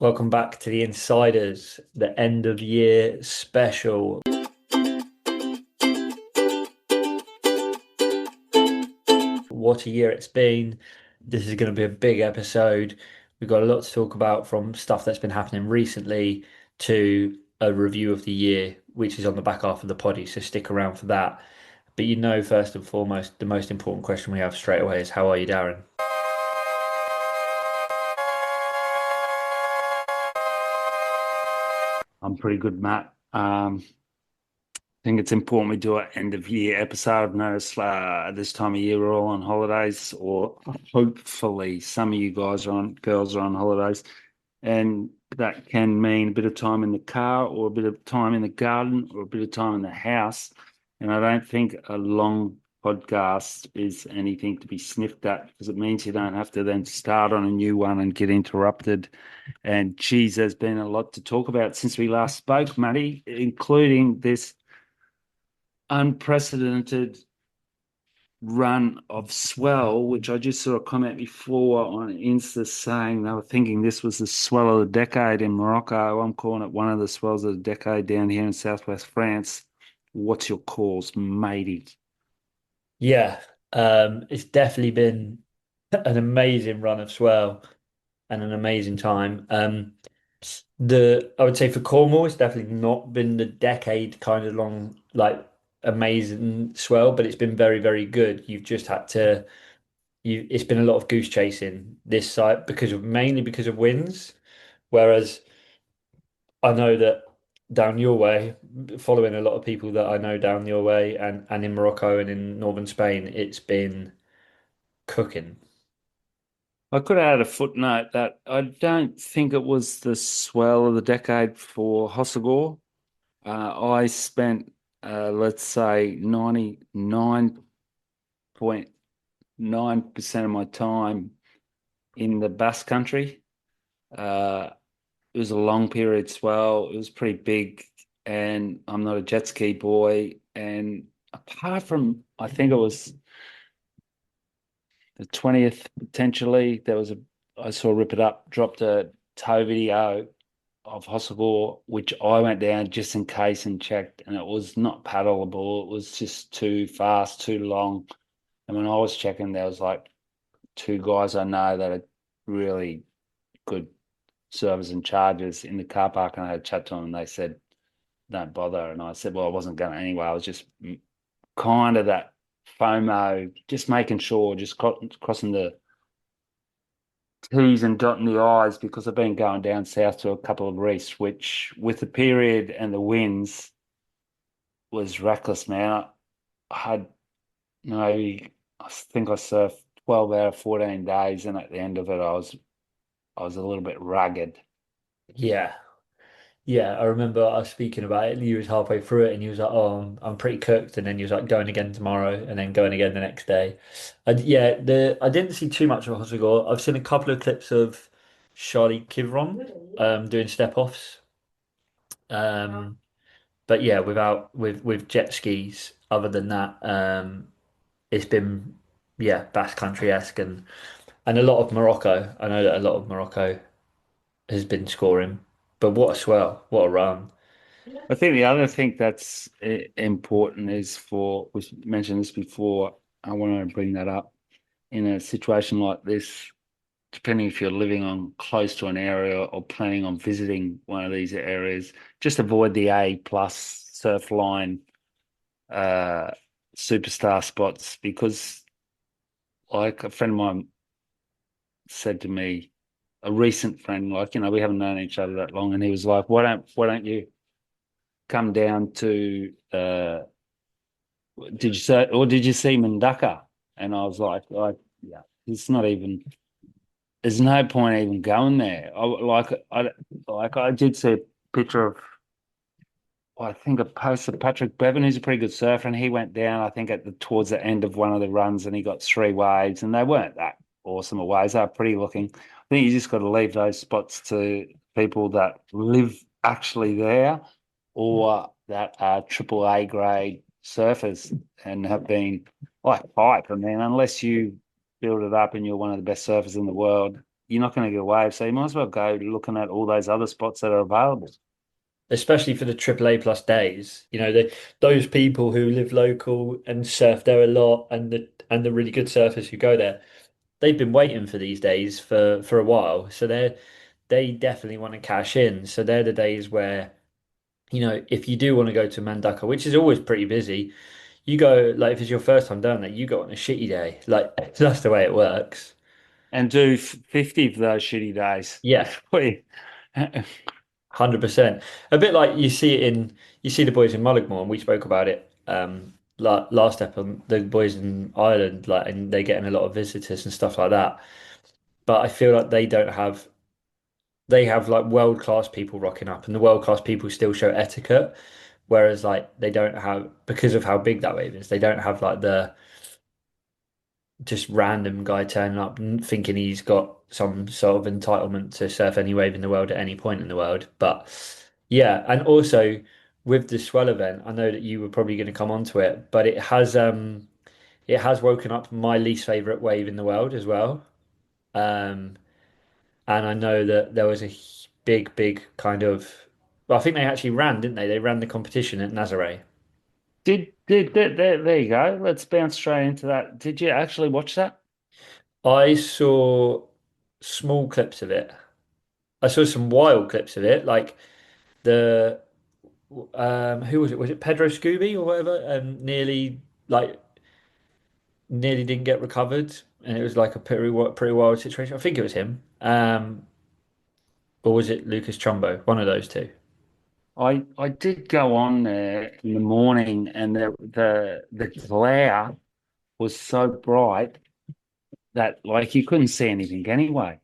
Welcome back to the Insiders, the end of year special. What a year it's been. This is going to be a big episode. We've got a lot to talk about, from stuff that's been happening recently to a review of the year, which is on the back half of the poddy, so stick around for that. But first and foremost, the most important question we have straight away is how are you, Darren? I'm pretty good, Matt. I think it's important we do an end of year episode. I've noticed this time of year we're all on holidays, or hopefully some of you girls are on holidays, and that can mean a bit of time in the car, or a bit of time in the garden, or a bit of time in the house. And I don't think a long podcast is anything to be sniffed at, because it means you don't have to then start on a new one and get interrupted. And geez, there's been a lot to talk about since we last spoke, Matty, including this unprecedented run of swell, which I just saw a comment before on Insta saying they were thinking this was the swell of the decade in Morocco. I'm calling it one of the swells of the decade down here in southwest France. What's your calls, matey? Yeah, it's definitely been an amazing run of swell and an amazing time. The I would say for Cornwall, it's definitely not been the decade kind of long amazing swell, but it's been very, very good. You've just had to it's been a lot of goose chasing this side mainly because of winds. Whereas I know that down your way, following a lot of people that I know down your way and in Morocco and in northern Spain, it's been cooking. I could add a footnote that I don't think it was the swell of the decade for Hossegor. I spent, let's say, 99.9% of my time in the Basque Country. Uh, it was a long period swell. It was pretty big, and I'm not a jet ski boy. And apart from, I think it was the 20th potentially, I saw Rip It Up dropped a tow video of Hossegor, which I went down just in case and checked, and it was not paddleable. It was just too fast, too long. And when I was checking, there was like two guys I know that are really good servers and chargers in the car park, and I had a chat to them, and they said, "Don't bother." And I said, "Well, I wasn't going to anyway. I was just kind of that FOMO, just making sure, just crossing the T's and dotting the I's, because I've been going down south to a couple of reefs, which with the period and the winds was reckless, man. I had maybe, I think I surfed 12 out of 14 days, and at the end of it, I was a little bit ragged. Yeah. Yeah, I remember us speaking about it, and he was halfway through it, and he was like, "Oh, I'm pretty cooked," and then he was like, "Going again tomorrow," and then going again the next day. And yeah, the I didn't see too much of Hossegor. I've seen a couple of clips of Charlie Kivron doing step offs. Um, but yeah, with jet skis. Other than that, it's been Basque Country-esque and a lot of Morocco. I know that a lot of Morocco has been scoring, but what a swell, what a run. I think the other thing that's important is we mentioned this before, I want to bring that up. In a situation like this, depending if you're living on close to an area or planning on visiting one of these areas, just avoid the A plus surf line uh, superstar spots, because like a friend of mine said to me, a recent friend, like, we haven't known each other that long, and he was like, why don't you come down to did you see Mundaka? And I was like, yeah, it's not even, there's no point even going there. I did see a picture of, I think, a post of Patrick Bevan, who's a pretty good surfer, and he went down, I think, towards the end of one of the runs, and he got three waves, and they weren't that awesome of waves. They were pretty looking. I think you just got to leave those spots to people that live actually there, or that are triple A grade surfers and have been like pipe. I mean, unless you build it up and you're one of the best surfers in the world, you're not going to get a wave. So you might as well go looking at all those other spots that are available. Especially for the AAA plus days. Those people who live local and surf there a lot, and the really good surfers who go there, they've been waiting for these days for a while. So they definitely want to cash in. So they're the days where, if you do want to go to Mandaka, which is always pretty busy, you go like if it's your first time down there, you go on a shitty day. Like that's the way it works. And do 50 of those shitty days Yeah, before you. 100%. A bit like you see the boys in Mullaghmore, and we spoke about it last episode, the boys in Ireland, like, and they're getting a lot of visitors and stuff like that. But I feel like they have like world class people rocking up, and the world class people still show etiquette, whereas like they don't have, because of how big that wave is, they don't have like the just random guy turning up and thinking he's got some sort of entitlement to surf any wave in the world at any point in the world. But yeah, and also with the swell event, I know that you were probably going to come onto it, but it has woken up my least favorite wave in the world as well. Um, and I know that there was a big kind of, well, I think they actually ran, didn't they? They ran the competition at Nazare. There you go. Let's bounce straight into that. Did you actually watch that? I saw small clips of it. I saw some wild clips of it, like the who was it? Was it Pedro Scooby or whatever? Like nearly didn't get recovered, and it was like a pretty wild situation. I think it was him. Or was it Lucas Chumbo? One of those two. I did go on there in the morning, and the glare was so bright that like you couldn't see anything anyway.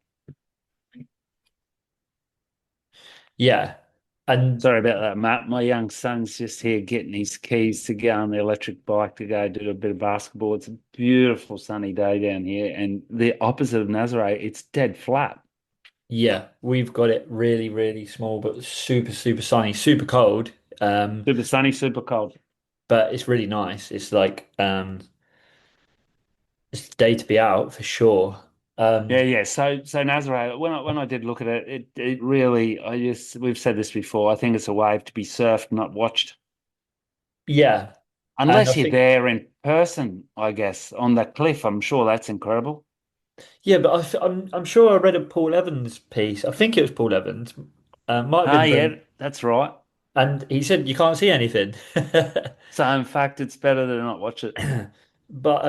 Yeah, and Sorry about that, Matt. My young son's just here getting his keys to go on the electric bike to go do a bit of basketball. It's a beautiful sunny day down here, and the opposite of Nazaré, it's dead flat. yeah, we've got it really small, but super sunny, super cold. Um, Super sunny, super cold. but it's really nice. It's like it's the day to be out for sure. Yeah, Um, yeah. So Nazaré, when I did look at it, it really, we've said this before. I think it's a wave to be surfed, not watched. yeah, and I Unless you're think. there in person, I guess, on that cliff. I'm sure that's incredible. Yeah, but I'm sure I read a Paul Evans piece. I think it was Paul Evans. Might have Ah, been Brent, yeah, that's right. and he said you can't see anything. So in fact, it's better to not watch it. But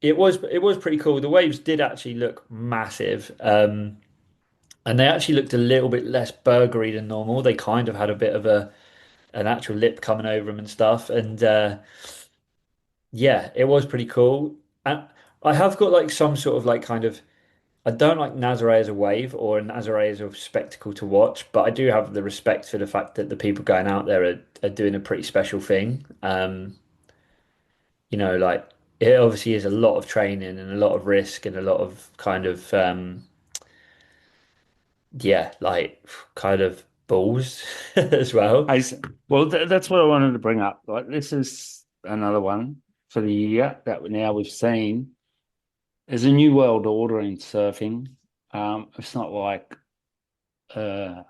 it was pretty cool. The waves did actually look massive, and they actually looked a little bit less burgery than normal. They kind of had a bit of an actual lip coming over them and stuff, and yeah, it was pretty cool. And I have got like some sort of like kind of. I don't like Nazare as a wave or Nazare as a spectacle to watch, but I do have the respect for the fact that the people going out there are doing a pretty special thing. Like it obviously is a lot of training and a lot of risk and a lot of kind of yeah, like kind of balls as well. I, s- well, that's what I wanted to bring up. Like, this is another one for the year that now we've seen. There's a new world order in surfing. It's not like uh,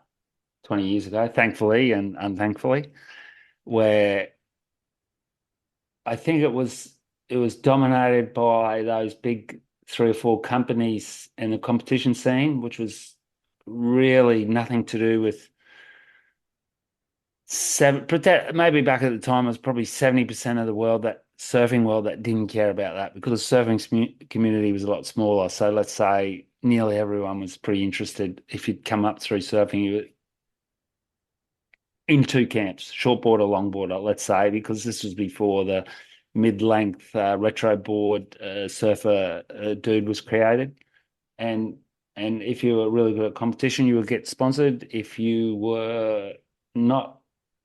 20 years ago, thankfully and unthankfully, where I think it was dominated by those big three or four companies in the competition scene, which was really nothing to do with maybe back at the time it was probably 70% of the world, that surfing world, that didn't care about that because the surfing community was a lot smaller. So let's say nearly everyone was pretty interested. If you'd come up through surfing, you were in two camps, shortboard or longboarder, let's say, because this was before the mid-length retro board surfer dude was created. And and if you were really good at competition, you would get sponsored. Not,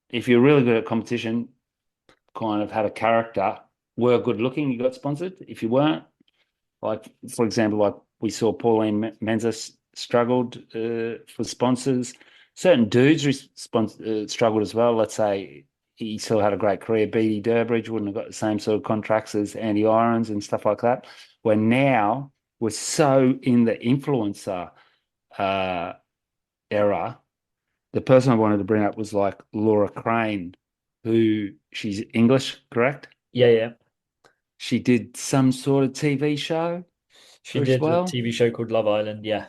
if you're really good at competition, kind of had a character, were good looking, you got sponsored. If you weren't, like for example, like we saw Pauline Menzies struggled for sponsors. Certain dudes struggled as well. Let's say he still had a great career. Beatty Durbridge wouldn't have got the same sort of contracts as Andy Irons and stuff like that. Where now was so in the influencer uh, era. The person I wanted to bring up was like Laura Crane, who she's English, correct? Yeah, yeah. She did some sort of TV show She as did a well. TV show called Love Island. Yeah.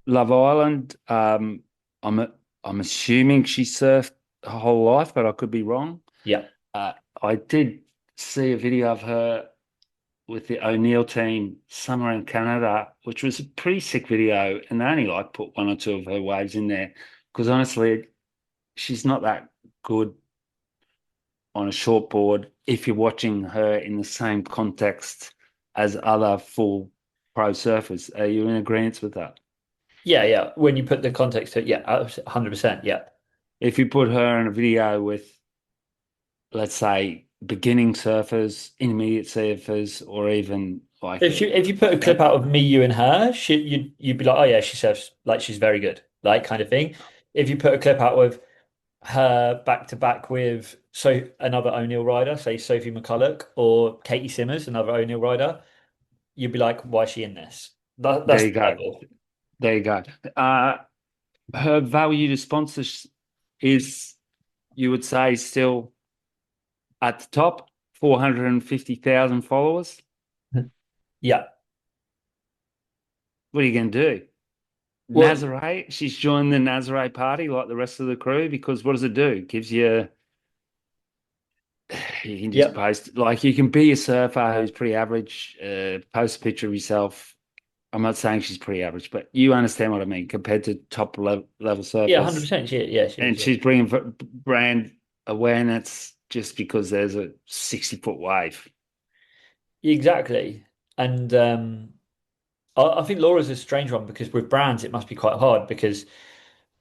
Love Island. I'm I'm assuming she surfed her whole life, but I could be wrong. Yeah. Uh, I did see a video of her with the O'Neill team somewhere in Canada, which was a pretty sick video, and they only like put one or two of her waves in there because honestly, she's not that good on a short board if you're watching her in the same context as other full pro surfers. Are you in agreement with that? Yeah, yeah. When you put the context to it, yeah, 100%. Yeah. If you put her in a video with, let's say, beginning surfers, intermediate surfers, or even like If you put a clip out of me, you, and her, you'd be like, oh yeah, she surfs like she's very good, like kind of thing. If you put a clip out of her back to back with another O'Neill rider, say Sophie McCulloch or Katie Simmers, another O'Neill rider, you'd be like, why is she in this? there That's you the go. level. There you go. Her value to sponsors is, you would say, still at the top, 450,000 followers. Yeah. What are you going to do? Well, Nazare, she's joined the Nazare party like the rest of the crew because what does it do? It gives you, you can just yeah. post, like you can be a surfer who's pretty average, post a picture of yourself. I'm not saying she's pretty average, but you understand what I mean compared to level Yeah, surfers. 100%. Yeah, she And is. Yeah. she's bringing brand awareness just because there's a 60-foot wave. Exactly. And I think Laura's a strange one because with brands, it must be quite hard because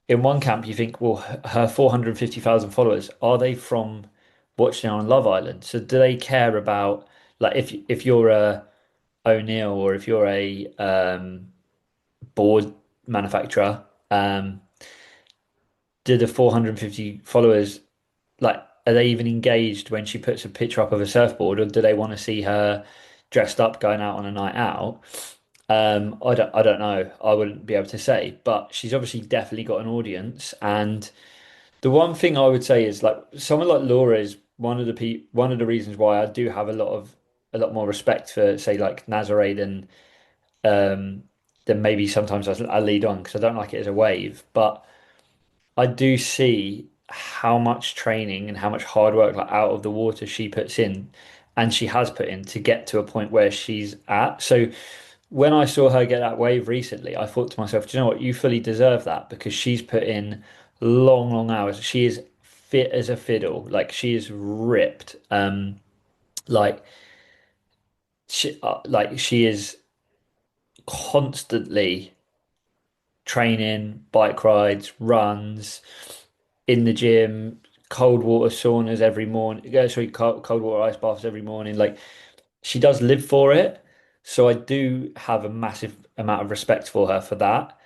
in one camp, you think, well, her 450,000 followers, are they from watching her on Love Island? So do they care about, like, if you're a O'Neill or if you're a board manufacturer, do the 450 followers, like, are they even engaged when she puts a picture up of a surfboard, or do they want to see her dressed up going out on a night out? I don't know. I wouldn't be able to say, but she's obviously definitely got an audience. And the one thing I would say is like someone like Laura is one of the reasons why I do have a lot more respect for say like Nazare um than maybe sometimes I lead on because I don't like it as a wave, but I do see how much training and how much hard work like out of the water she puts in and she has put in to get to a point where she's at. So when I saw her get that wave recently, I thought to myself, do you know what? You fully deserve that because she's put in long, long hours. She is fit as a fiddle. Like she is ripped. Like she is constantly training, bike rides, runs, in the gym, cold water saunas every morning. Sorry, cold water ice baths every morning. Like she does live for it. So I do have a massive amount of respect for her for that.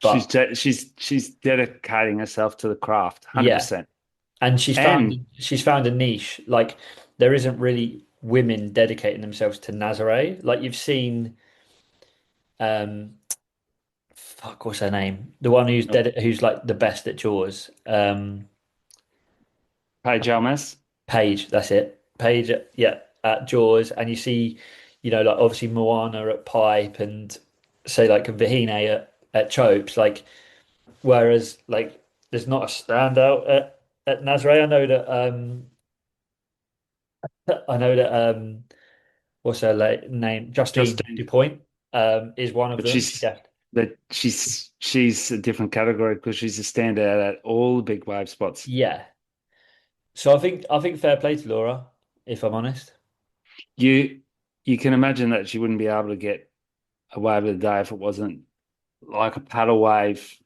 But She's dedicating herself to the craft, yeah, 100%. and And she's found a niche. Like there isn't really women dedicating themselves to Nazare. Like you've seen um fuck, what's her name? The one who's like the best at Jaws. Paige Almas, Paige, that's it. Paige, yeah, at Jaws, and you see, like obviously Moana at Pipe, and say like Vahine at Chopes, like whereas like there's not a standout at Nazare. I know that what's her name? Justine Justine, Dupont is one of but them. She def she's a different category because she's a standout at all the big wave spots. Yeah. So I think fair play to Laura, if I'm honest. You you can imagine that she wouldn't be able to get a wave of the day if it wasn't like a paddle wave,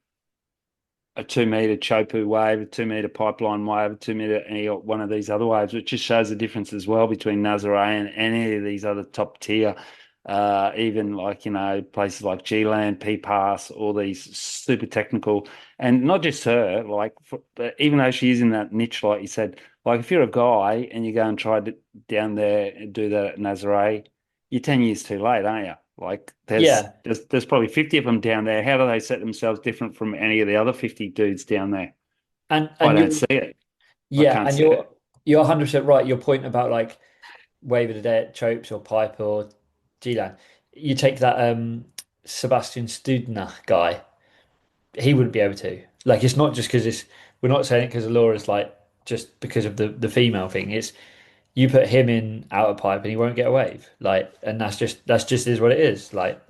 a 2 meter Chopu wave, a 2 meter pipeline wave, a 2 meter any one of these other waves, which just shows the difference as well between Nazare and any of these other top tier. Even like, places like G-Land, P-Pass, all these super technical, and not just her, like, but even though she is in that niche, like you said, like if you're a guy and you go and try to, down there and do that at Nazare, you're 10 years too late, aren't you? Like Yeah, there's probably 50 of them down there. How do they set themselves different from any of the other 50 dudes down there? I and don't you're see it. I yeah, can't and see it. you're 100% right. Your point about like wave of the day at Chopes or Pipe or G-Land. You take that Sebastian Studner guy, he wouldn't be able to. Like it's not just because it's we're not saying it because Laura's like just because of the female thing. It's you put him in outer pipe and he won't get a wave. Like and that's just is what it is. Like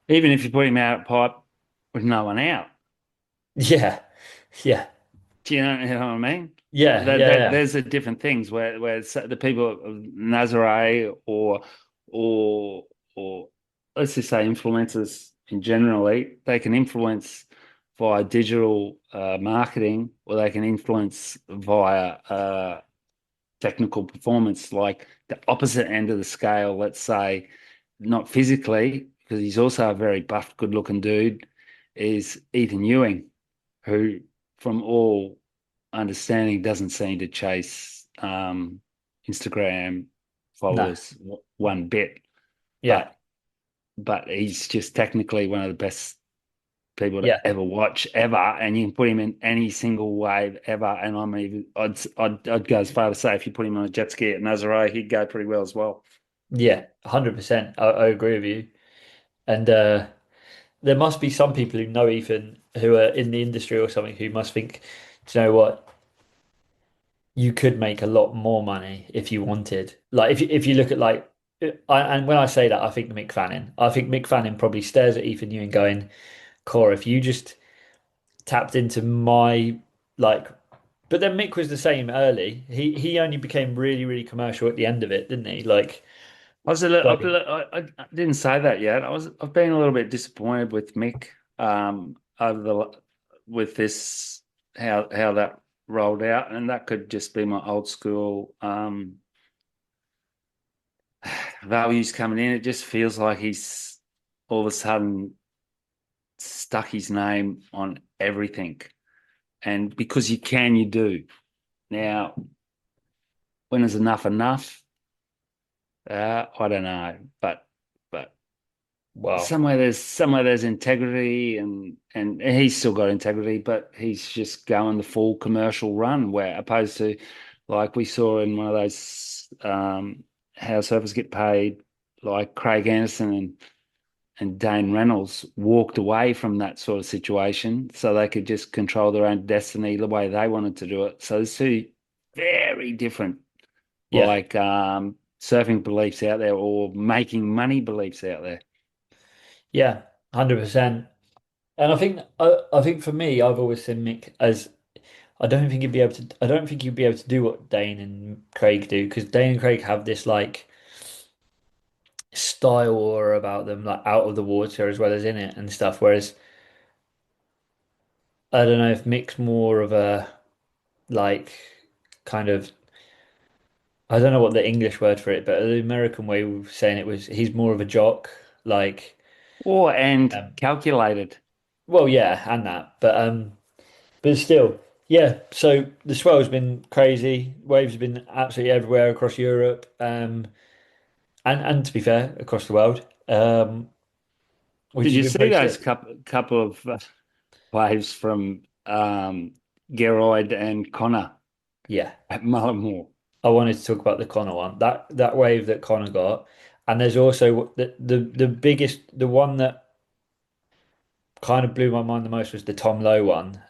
Even if you put him out at pipe with no one out. yeah. Yeah. Do you know what I mean? Yeah. Yeah. Yeah. There's the different things where the people of Nazare or or let's just say influencers in generally, they can influence via digital marketing or they can influence via technical performance, like the opposite end of the scale, let's say, not physically, because he's also a very buff, good looking dude, is Ethan Ewing, who, from all understanding, doesn't seem to chase Instagram No. followers one bit, Yeah. but he's just technically one of the best people to Yeah. ever watch ever, and you can put him in any single wave ever. And I'd go as far to say if you put him on a jet ski at Nazare, he'd go pretty well as well. Yeah. 100%. I agree with you. And there must be some people who know Ethan who are in the industry or something who must think, do you know what? You could make a lot more money if you wanted. Like if you look at like and when I say that, I think Mick Fanning. I think Mick Fanning probably stares at Ethan Ewing going, Cora, if you just tapped into my like but then Mick was the same early. He only became really, really commercial at the end of it, didn't he? Like I was a so little, I didn't say that yet. I've been a little bit disappointed with Mick over the with this how that rolled out, and that could just be my old school values coming in. It just feels like he's all of a sudden stuck his name on everything. And because you can, you do. Now, when is enough enough? I don't know, but wow. somewhere there's integrity, and he's still got integrity, but he's just going the full commercial run. Where opposed to like we saw in one of those how surfers get paid, like Craig Anderson and Dane Reynolds walked away from that sort of situation so they could just control their own destiny the way they wanted to do it. So there's two very different Yeah. like surfing beliefs out there or making money beliefs out there. Yeah. 100%. And I think for me, I've always seen Mick as I don't think he'd be able to. I don't think he'd be able to do what Dane and Craig do because Dane and Craig have this like style aura about them, like out of the water as well as in it and stuff. Whereas I don't know if Mick's more of a like kind of I don't know what the English word for it, but the American way of saying it was he's more of a jock. Like, Or and um, calculated. well, yeah, and that, but still, yeah. So the swell's been crazy. Waves have been absolutely everywhere across Europe. And to be fair, across the world, which Did has you been see pretty those sick. couple of waves from Geroid and Connor Yeah, at Mullimore? I wanted to talk about the Connor one. That wave that Connor got, and there's also the biggest, the one that kind of blew my mind the most was the Tom Lowe one.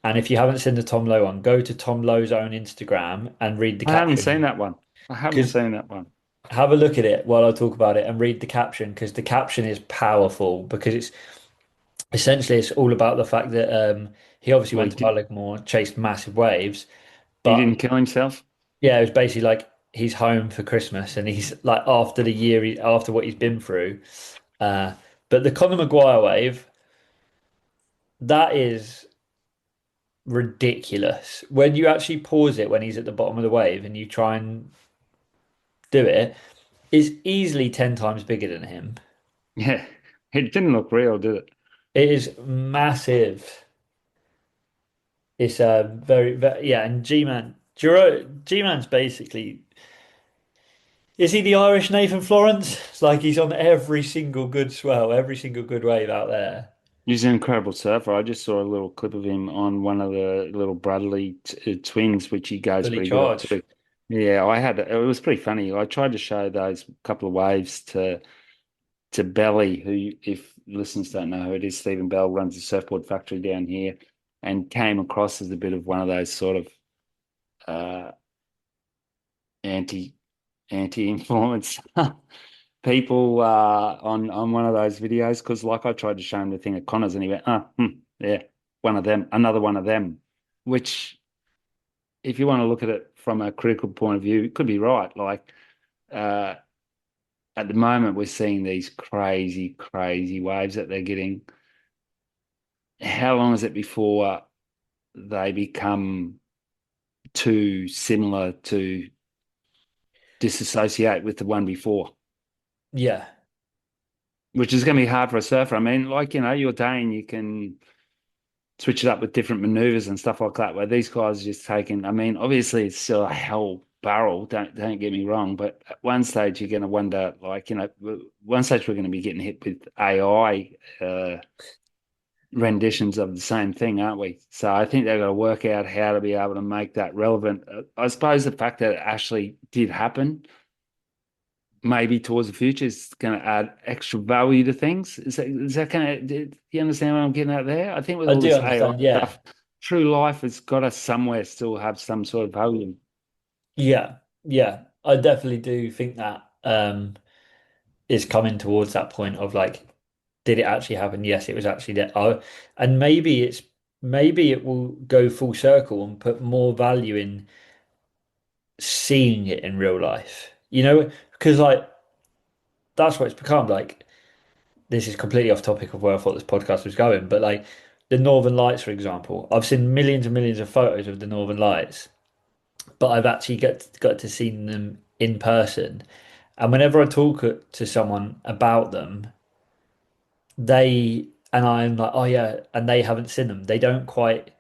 And if you haven't seen the Tom Lowe one, go to Tom Lowe's own Instagram and read the I haven't seen caption. that one. I haven't Because seen that one. have a look at it while I talk about it and read the caption because the caption is powerful because it's essentially it's all about the fact that he obviously Well, went to Ballymore, chased massive waves, he but didn't kill himself. yeah, it was basically like he's home for Christmas and he's like after the year after what he's been through. Uh, but the Conor Maguire wave, that is ridiculous. When you actually pause it when he's at the bottom of the wave and you try and do it, it's easily 10 times bigger than him. Yeah, it didn't look real, did it? It is massive. It's very, very yeah, and G-Man, G-Man's basically Is he the Irish Nathan Florence? It's like he's on every single good swell, every single good wave out there. He's an incredible surfer. I just saw a little clip of him on one of the little Bradley t twins, which he goes Fully pretty good at charged. too. Yeah, it was pretty funny. I tried to show those couple of waves to Belly, who, if listeners don't know who it is, Stephen Bell runs a surfboard factory down here, and came across as a bit of one of those sort of uh, anti influence people on one of those videos. Because like I tried to show him the thing at Connors, and he went, "Oh, yeah, one of them, another one of them," which, if you want to look at it from a critical point of view, it could be right. Like uh, at the moment, we're seeing these crazy, crazy waves that they're getting. How long is it before they become too similar to disassociate with the one before? Yeah. Which is going to be hard for a surfer. I mean, like, your Dane, you can switch it up with different maneuvers and stuff like that. Where these guys are just taking, I mean, obviously it's still a hell barrel. Don't get me wrong, but at one stage you're going to wonder, like, one stage we're going to be getting hit with AI renditions of the same thing, aren't we? So I think they've got to work out how to be able to make that relevant. I suppose the fact that it actually did happen, maybe towards the future, is going to add extra value to things. Is that kind of, do you understand what I'm getting at there? I think with I all do this AI understand. Yeah. stuff, true life has got to somewhere still have some sort of value. Yeah. Yeah. I definitely do think that is coming towards that point of like, did it actually happen? Yes, it was actually there. And maybe it will go full circle and put more value in seeing it in real life. Because like that's what it's become. Like this is completely off topic of where I thought this podcast was going, but like the Northern Lights, for example, I've seen millions and millions of photos of the Northern Lights, but I've actually got to see them in person. And whenever I talk to someone about them, and I'm like, oh yeah, and they haven't seen them. They don't quite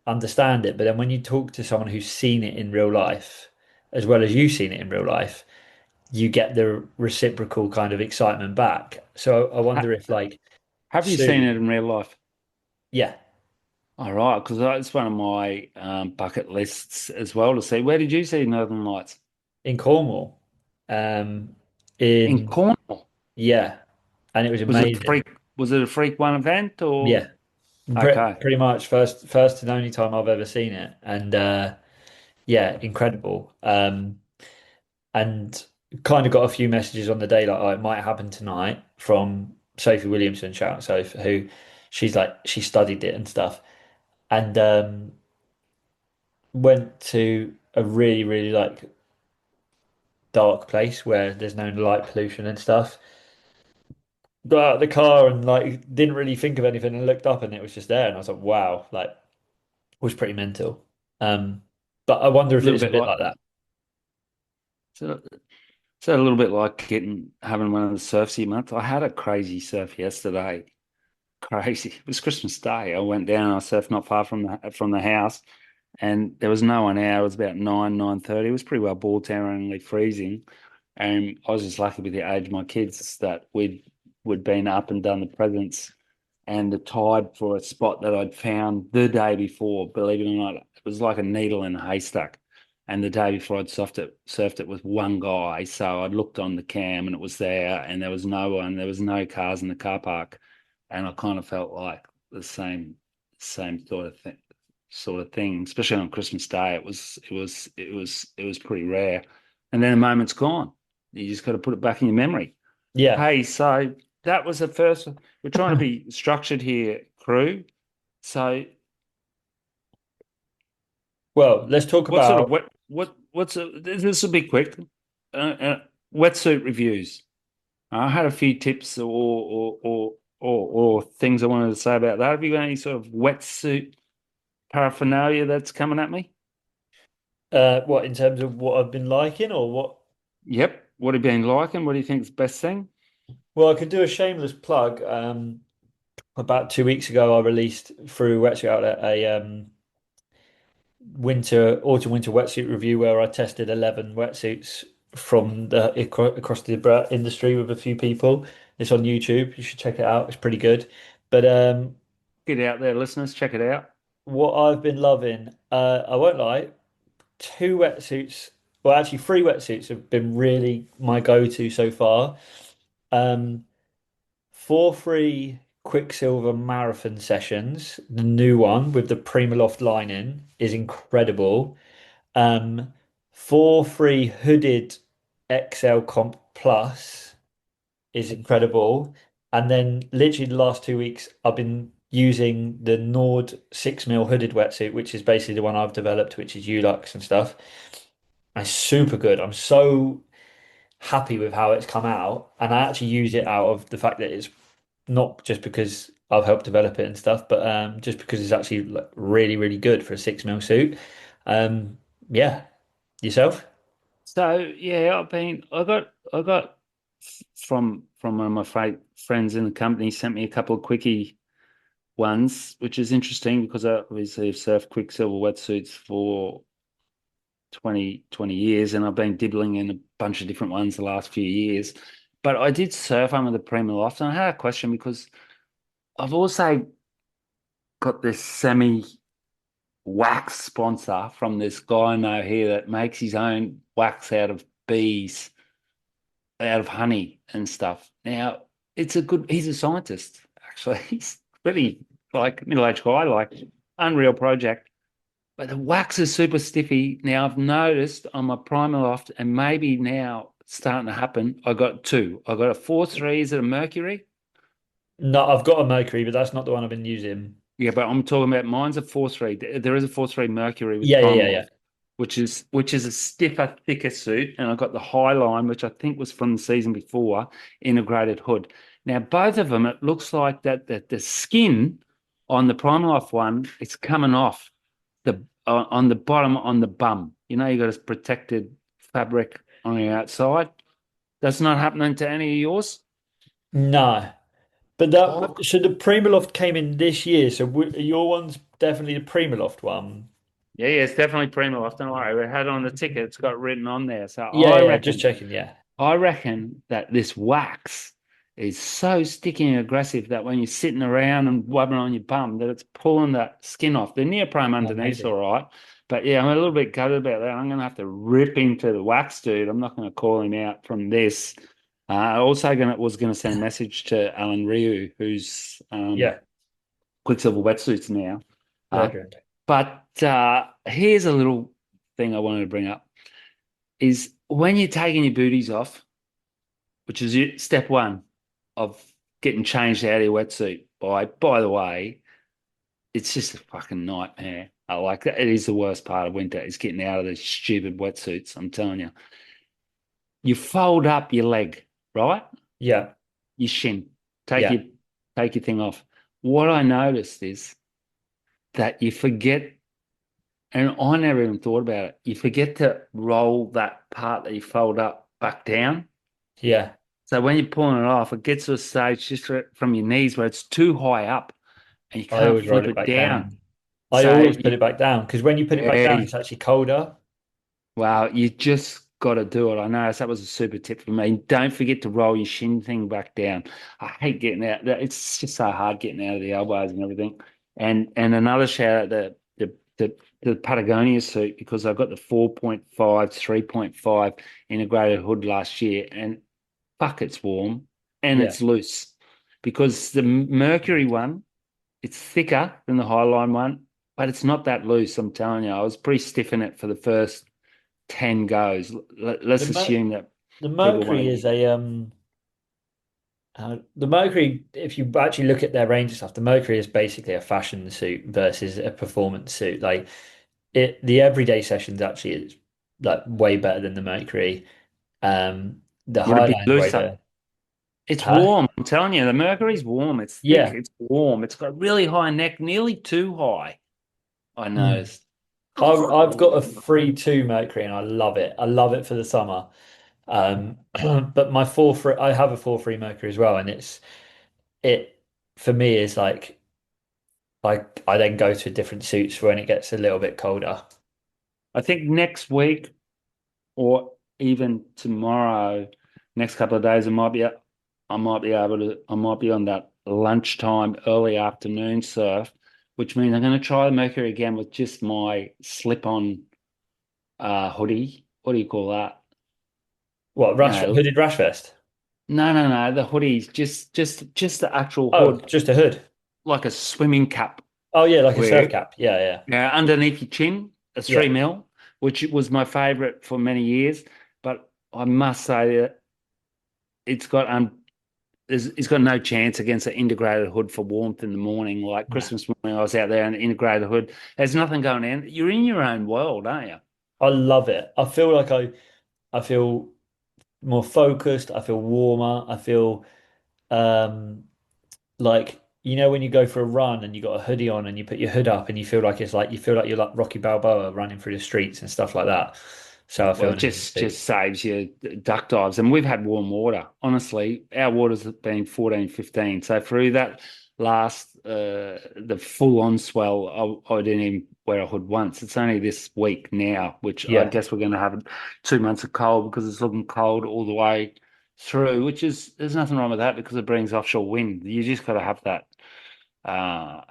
understand it. But then when you talk to someone who's seen it in real life, as well as you've seen it in real life, you get the reciprocal kind of excitement back. So I wonder Ha- if like have you seen soon, it in real life? yeah, All right, because it's one of my bucket lists as well to see. Where did you see Northern Lights? in Cornwall, um, In in Cornwall. yeah, and it was Was it a amazing. freak? Was it a freak one event or? Yeah, Okay. pretty much first and only time I've ever seen it, and yeah, incredible. And kind of got a few messages on the day like, oh, it might happen tonight from Sophie Williamson, shout out Sophie, who she's like she studied it and stuff, and went to a really really like dark place where there's no light pollution and stuff. Got out of the car and like didn't really think of anything and looked up and it was just there and I was like, wow, like was pretty mental. Um, but I wonder A if little it's a bit bit like like that so, so a little bit like getting having one of the surfsy months. I had a crazy surf yesterday. Crazy. It was Christmas Day. I went down. I surfed not far from the house, and there was no one out. It was about 9:30. It was pretty well ball toweringly freezing, and I was just lucky with the age of my kids that we'd been up and done the presents, and the tide for a spot that I'd found the day before. Believe it or not, it was like a needle in a haystack. And the day before, I'd surfed it with one guy. So I looked on the cam, and it was there, and there was no one. There was no cars in the car park, and I kind of felt like the same sort of thing, especially on Christmas Day. It was pretty rare. And then the moment's gone. You just got to put it back in your memory. yeah. Hey, so that was the first. We're trying to be structured here, crew. So Well, let's talk what sort of about this will be quick. Wetsuit reviews. I had a few tips or things I wanted to say about that. Have you got any sort of wetsuit paraphernalia that's coming at me? what in terms of what I've been liking or what. Yep. What have you been liking? What do you think is the best thing? Well, I could do a shameless plug. About 2 weeks ago, I released through Wetsuit Outlet a autumn winter wetsuit review where I tested 11 wetsuits from across the industry with a few people. It's on YouTube. You should check it out. It's pretty good. But Get out there, listeners, check it out. what I've been loving, I won't lie, two wetsuits, well, actually three wetsuits have been really my go-to so far. Um, 4-3 Quicksilver Marathon Sessions, the new one with the Primaloft lining is incredible. Um, 4-3 Hooded XL Comp Plus is incredible. And then literally the last 2 weeks, I've been using the Nord 6 mil hooded wetsuit, which is basically the one I've developed, which is Ulux and stuff. And it's super good. I'm so happy with how it's come out. And I actually use it out of the fact that it's not just because I've helped develop it and stuff, but just because it's actually like really, really good for a 6 mil suit. Um, yeah. Yourself? So yeah, I got from one of my friends in the company sent me a couple of quickie ones, which is interesting because I obviously have surfed Quicksilver wetsuits for 20 years, and I've been dibbling in a bunch of different ones the last few years. But I did surf under the Premier Loft, and I had a question because I've also got this semi wax sponsor from this guy I know here that makes his own wax out of bees, out of honey and stuff. Now, he's a scientist, actually. He's really like middle-aged guy, like unreal project. But the wax is super stiffy. Now I've noticed on my primer loft, and maybe now it's starting to happen. I got two. I got a 4.3. Is it a Mercury? No, I've got a Mercury, but that's not the one I've been using. Yeah, but I'm talking about mine's a 4.3. There is a 4.3 Mercury with Yeah, yeah, yeah, primer yeah. loft, which is a stiffer, thicker suit, and I got the High Line, which I think was from the season before, integrated hood. Now both of them, it looks like that the skin on the primer loft one, it's coming off on the bottom on the bum. You know, you got a protected fabric on the outside. That's not happening to any of yours. No, but that so the Primaloft came in this year. So your one's definitely the Primaloft one. Yeah, yeah, it's definitely primo. Don't worry, we had it on the ticket. It's got written on there. So Yeah, I yeah, just reckon, checking. Yeah, I reckon that this wax is so sticky and aggressive that when you're sitting around and rubbing on your bum, that it's pulling that skin off. The neoprene oh, underneath's all maybe. right, but yeah, I'm a little bit gutted about that. I'm gonna have to rip into the wax dude. I'm not gonna call him out from this. I also was gonna send a message to Alan Ryu, who's Yeah, Quicksilver wetsuits now. Uh, legend. but here's a little thing I wanted to bring up is when you're taking your booties off, which is step one of getting changed out of your wetsuit. By the way, it's just a fucking nightmare. I like that. It is the worst part of winter is getting out of these stupid wetsuits. I'm telling you. You fold up your leg, right? Yeah, Your shin. Take yeah, your take your thing off. What I noticed is that you forget, and I never even thought about it. You forget to roll that part that you fold up back down. yeah. So when you're pulling it off, it gets to a stage just from your knees where it's too high up and you I can't always roll flip it it back down. down. I So always put it back down because when you put it back down, yeah, it's actually colder. well, you just got to do it. I know that was a super tip for me. Don't forget to roll your shin thing back down. I hate getting out. It's just so hard getting out of the elbows and everything. And another shout out the Patagonia suit because I got the 4.5, 3.5 integrated hood last year, and fuck, it's warm and Yeah. it's loose because the Mercury one, it's thicker than the Highline one, but it's not that loose. I'm telling you, I was pretty stiff in it for the first 10 goes. The Let's Mer assume that the people want Mercury to. is a the Mercury, if you actually look at their range of stuff, the Mercury is basically a fashion suit versus a performance suit. Like the everyday sessions actually is like way better than the Mercury. The Would it be Highline's way looser? better. It's Huh? warm. I'm telling you, the Mercury's warm. It's thick. Yeah. It's warm. It's got really high neck, nearly too high. I Mm. noticed. I've got a 3-2 Mercury and I love it. I love it for the summer. But my 4-3, I have a 4-3 Mercury as well, and it for me is like I then go to different suits for when it gets a little bit colder. I think next week or even tomorrow, next couple of days, I might be on that lunchtime, early afternoon surf, which means I'm going to try the Mercury again with just my slip-on hoodie. What do you call that? What, You know, hooded rash vest? no, the hoodie's just the actual Oh, hood, just a hood. like a swimming cap. Oh yeah, like a surf Where cap. Yeah, yeah. Yeah, underneath your chin, a Yeah. 3 mil, which was my favorite for many years. But I must say that it's got it's got no chance against an integrated hood for warmth in the morning. Like No. Christmas morning, I was out there in the integrated hood. There's nothing going in. You're in your own world, aren't you? I love it. I feel like I feel more focused, I feel warmer, I feel um like when you go for a run and you got a hoodie on and you put your hood up and you feel like you feel like you're like Rocky Balboa running through the streets and stuff like that. So I Well, feel it amazing too. just saves you duck dives. And we've had warm water. Honestly, our water's been 14, 15. So through that last the full on swell, I didn't even wear a hood once. It's only this week now, which I Yeah. guess we're gonna have 2 months of cold because it's looking cold all the way through, which is there's nothing wrong with that because it brings offshore wind. You just gotta have that uh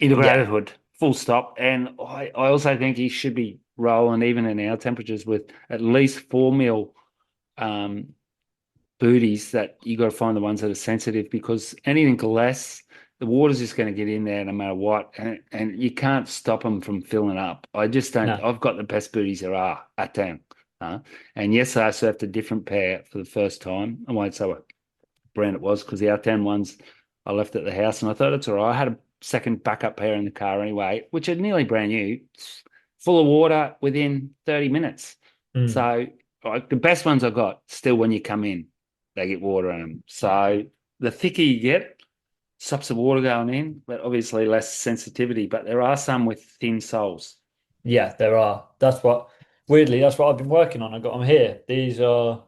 Yeah. integrated hood, full stop. And I also think he should be rolling even in our temperatures with at least 4 mil um, booties that you got to find the ones that are sensitive because anything less, the water's just going to get in there no matter what. And you can't stop them from filling up. I just don't. No. I've got the best booties there are at town. And yesterday I surfed a different pair for the first time. I won't say what brand it was because the out-town ones I left at the house and I thought it's all right. I had a second backup pair in the car anyway, which are nearly brand new, full of water within 30 minutes. Mm. So like the best ones I got, still when you come in, they get water in them. So the thicker you get, stops the water going in, but obviously less sensitivity. But there are some with thin soles. Yeah, there are. Weirdly, that's what I've been working on. I got them here. These are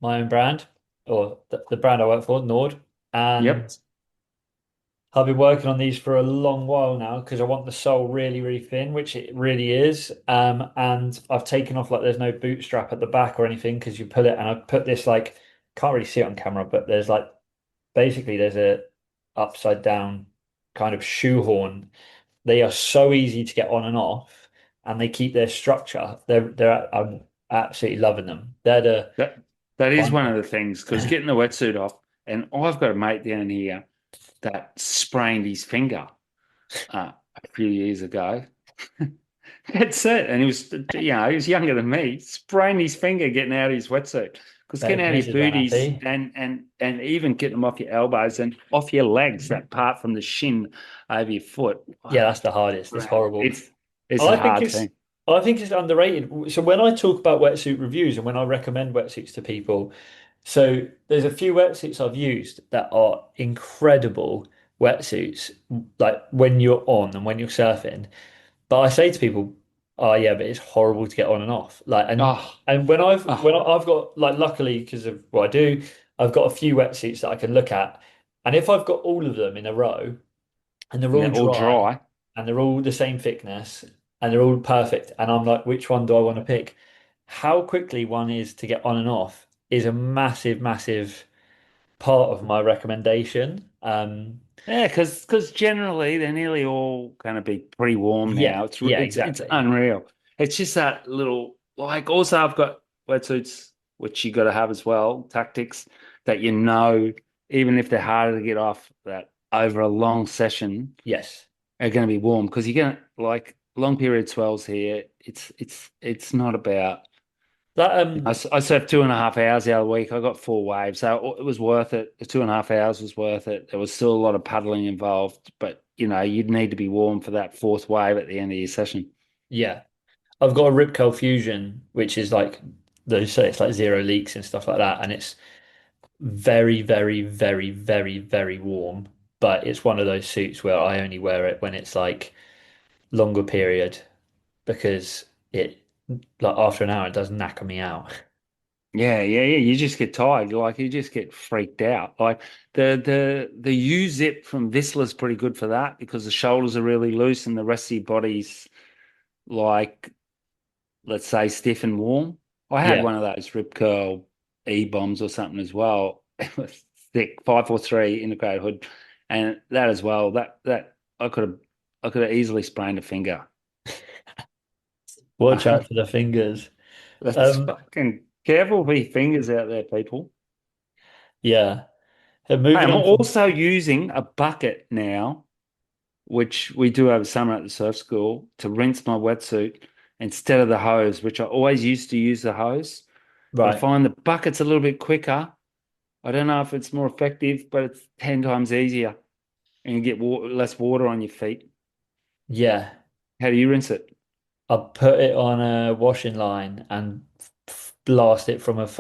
my own brand, or the brand I work for, Nord. And Yep. I've been working on these for a long while now because I want the sole really, really thin, which it really is. And I've taken off like there's no bootstrap at the back or anything because you pull it, and I put this like can't really see it on camera, but there's like basically there's a upside down kind of shoehorn. They are so easy to get on and off, and they keep their structure. I'm absolutely loving them. They're the That that is fun. one of the things because getting the wetsuit off, and I've got a mate down here that sprained his finger a few years ago. That's it. And he was, he was younger than me, sprained his finger getting out of his wetsuit. Because They're getting out his misses aren't booties happy. and even getting them off your elbows and off your legs, that part from the shin over your foot. Yeah, Wow, that's the hardest. It's horrible. it's a I think hard it's thing. I think it's underrated. So when I talk about wetsuit reviews and when I recommend wetsuits to people, so there's a few wetsuits I've used that are incredible wetsuits, like when you're on and when you're surfing. But I say to people, "Oh yeah, but it's horrible to get on and off." Like Oh, and oh, I've got like luckily because of what I do, I've got a few wetsuits that I can look at, and if I've got all of them in a row and they're and all they're all dry dry. and they're all the same thickness and they're all perfect. And I'm like, which one do I want to pick? How quickly one is to get on and off is a massive, massive part of my recommendation. Yeah, because generally they're nearly all going to be pretty warm Yeah, now. yeah, It's exactly. unreal. It's just that little like also I've got wetsuits which you got to have as well, tactics that even if they're harder to get off, that over a long session Yes. are going to be warm because you're going to like long period swells here. It's not about That I slept 2.5 hours the other week. I got 4 waves, so it was worth it. The 2.5 hours was worth it. There was still a lot of paddling involved, but you'd need to be warm for that fourth wave at the end of your session. yeah. I've got a Rip Curl Fusion, which is like they say it's like zero leaks and stuff like that, and it's very, very, very, very, very warm. But it's one of those suits where I only wear it when it's like longer period because it like after an hour it does knacker me out. Yeah. You just get tired. Like you just get freaked out. Like the U zip from Vissler's pretty good for that because the shoulders are really loose and the rest of your body's like let's say, stiff and warm. I had Yeah. one of those rip curl E bombs or something as well. It was thick, 543 integrated hood, and that as well. That I could have easily sprained a finger. Watch out for the fingers. That's Um, fucking careful with your fingers out there, people. yeah. Hey, Moving I'm on from also using a bucket now, which we do over summer at the surf school, to rinse my wetsuit instead of the hose, which I always used to use the hose. But I right. find the bucket's a little bit quicker. I don't know if it's more effective, but it's 10 times easier and you get less water on your feet. Yeah. How do you rinse it? I put it on a washing line and blast it from as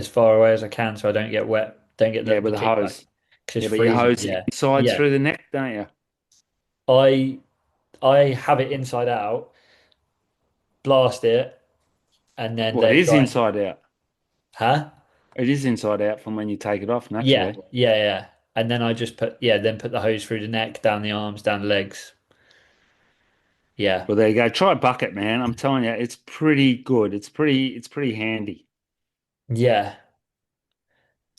far away as I can so I don't get wet, don't get Yeah, the with a kickback hose. because Yeah, it's but you freezing. hose it Yeah. inside Yeah. through the neck, don't you? I I have it inside out, blast it, and then Well, it they're is drying. inside out. Huh? It is inside out from when you take it off, Yeah, naturally. yeah, yeah. And then I just then put the hose through the neck, down the arms, down the legs. Yeah. Well, there you go. Try a bucket, man. I'm telling you, it's pretty good. It's pretty handy. Yeah.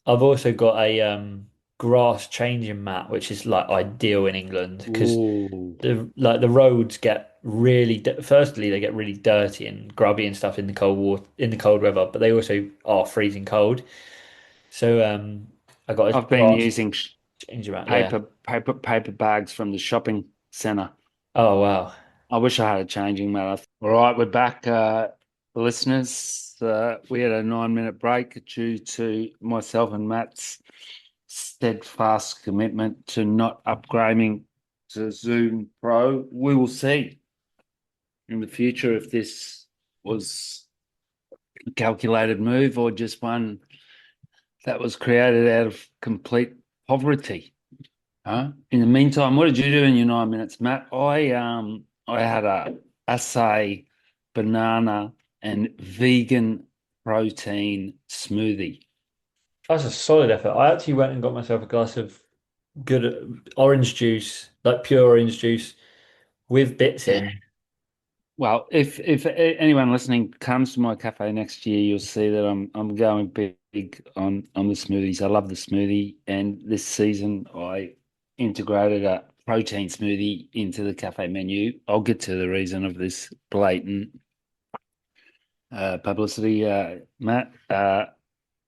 I've also got a grass changing mat, which is like ideal in England because Ooh. the roads get firstly they get really dirty and grubby and stuff in the cold water in the cold weather, but they also are freezing cold. So I got a I've been grass using changing mat. Yeah. paper bags from the shopping center. Oh wow. I wish I had a changing matter. All right, we're back, listeners. We had a 9 minute break due to myself and Matt's steadfast commitment to not upgrading to Zoom Pro. We will see in the future if this was a calculated move or just one that was created out of complete poverty. Huh? In the meantime, what did you do in your 9 minutes, Matt? I had a acai banana and vegan protein smoothie. That's a solid effort. I actually went and got myself a glass of good orange juice, like pure orange juice with bits in. Well, if anyone listening comes to my cafe next year, you'll see that I'm going big on the smoothies. I love the smoothie, and this season I integrated a protein smoothie into the cafe menu. I'll get to the reason of this blatant publicity, Matt.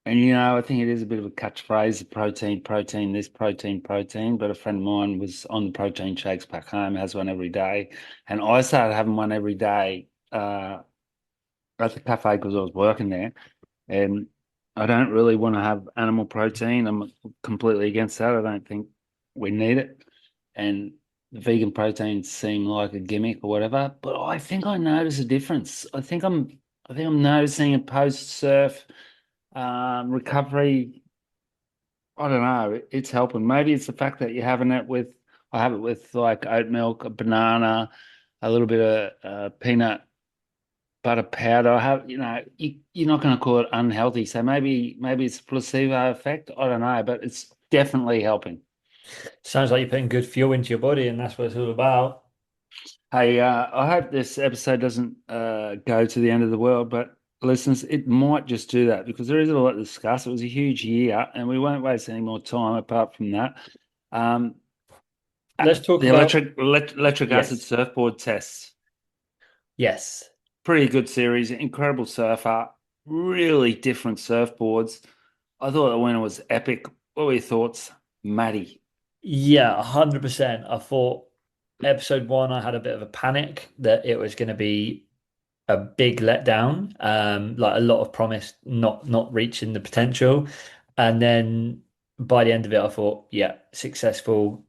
And I think it is a bit of a catchphrase, protein, protein, this protein, protein. But a friend of mine was on the protein shakes back home, has one every day. And I started having one every day at the cafe because I was working there. And I don't really want to have animal protein. I'm completely against that. I don't think we need it. And the vegan proteins seem like a gimmick or whatever. But I think I notice a difference. I think I'm noticing a post surf recovery. I don't know. It's helping. Maybe it's the fact that you're having it with, I have it with like oat milk, a banana, a little bit of peanut butter powder. I have, you're not going to call it unhealthy. So maybe it's a placebo effect. I don't know, but it's definitely helping. Sounds like you're putting good fuel into your body, and that's what it's all about. Hey, I hope this episode doesn't go to the end of the world, but listeners, it might just do that because there is a lot to discuss. It was a huge year, and we won't waste any more time apart from that. Um, Let's talk the about electric acid yes, surfboard tests. yes. Pretty good series, incredible surfer, really different surfboards. I thought the winner was epic. What were your thoughts, Matty? Yeah, 100%. I thought episode one, I had a bit of a panic that it was going to be a big letdown, like a lot of promise not reaching the potential. And then by the end of it, I thought, yeah, successful.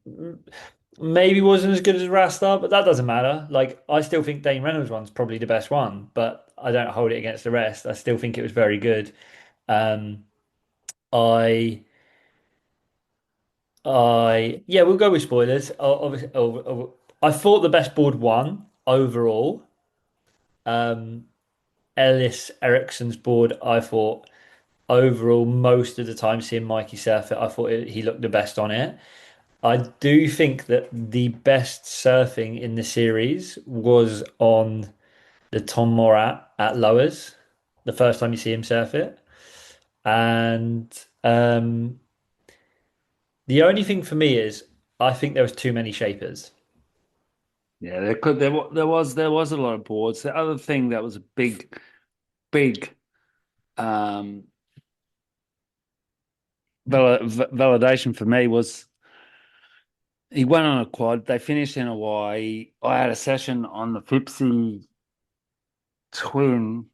Maybe wasn't as good as Rasta, but that doesn't matter. Like I still think Dane Reynolds one's probably the best one, but I don't hold it against the rest. I still think it was very good. Um, I yeah, we'll go with spoilers. Obviously, I thought the best board won overall. Um, Ellis Ericsson's board, I thought overall most of the time seeing Mikey surf it, I thought he looked the best on it. I do think that the best surfing in the series was on the Tom Morat at Lowers, the first time you see him surf it. And the only thing for me is I think there was too many shapers. Yeah, there was a lot of boards. The other thing that was a big um validation for me was he went on a quad. They finished in Hawaii. I had a session on the Fipsy Twin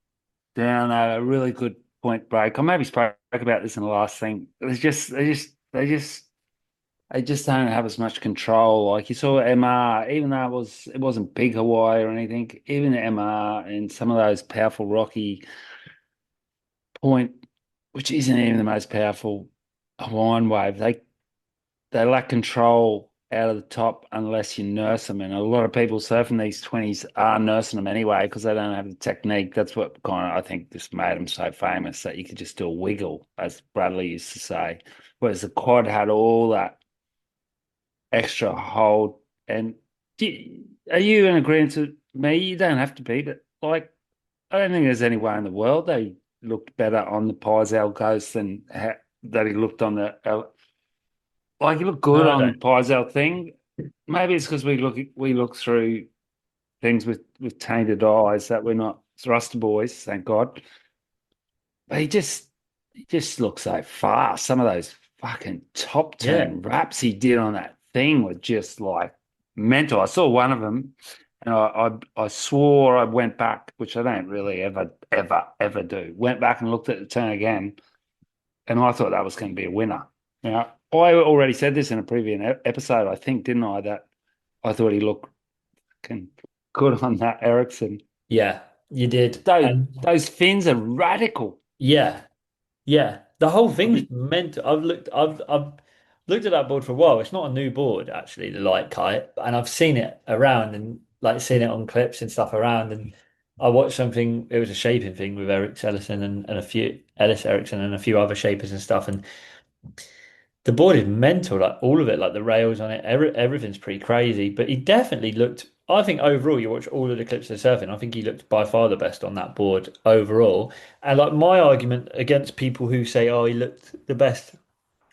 down at a really good point break. I maybe spoke about this in the last thing. They just don't have as much control. Like you saw MR, even though it wasn't big Hawaii or anything, even MR and some of those powerful rocky point, which isn't even the most powerful Hawaiian wave, they lack control out of the top unless you nurse them. And a lot of people surfing these 20s are nursing them anyway because they don't have the technique. That's what kind of I think just made them so famous that you could just do a wiggle, as Bradley used to say. Whereas the quad had all that extra hold. And are you in agreement with me? You don't have to be, but like, I don't think there's any way in the world they looked better on the Pizel Ghost than that he looked on the like he looked No, good I on the don't. Pizel thing. Maybe it's because we look through things with tainted eyes that we're not thruster boys, thank God. But he just looks so fast. Some of those fucking top Yeah. turn wraps he did on that thing were just like mental. I saw one of them, and I swore I went back, which I don't really ever do. Went back and looked at the turn again, and I thought that was going to be a winner. Now, I already said this in a previous episode, I think, didn't I? That I thought he looked fucking good on that Ericsson. Yeah, you did. Those And those fins are radical. yeah, yeah. The whole I've thing's been meant I've looked at that board for a while. It's not a new board actually, the light kite, and I've seen it around and like seen it on clips and stuff around. And I watched something, it was a shaping thing with Eric Ellison and a few Ellis Erickson and a few other shapers and stuff. And the board is mental, like all of it, like the rails on it, everything's pretty crazy. But he definitely looked, I think overall, you watch all of the clips of surfing, I think he looked by far the best on that board overall. And like my argument against people who say, oh, he looked the best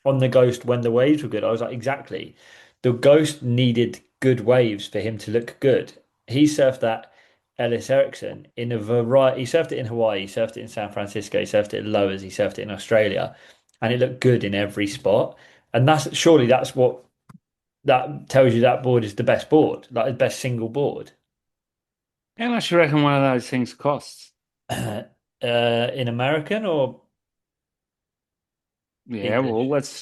on the Ghost when the waves were good, I was like, exactly. The Ghost needed good waves for him to look good. He surfed that Ellis Erickson in a variety. He surfed it in Hawaii, he surfed it in San Francisco, he surfed it in Lowers, he surfed it in Australia, and it looked good in every spot. And that's surely that's what that tells you that board is the best board, like the best single board. How much do you reckon one of those things costs? In American or Yeah, well, English? let's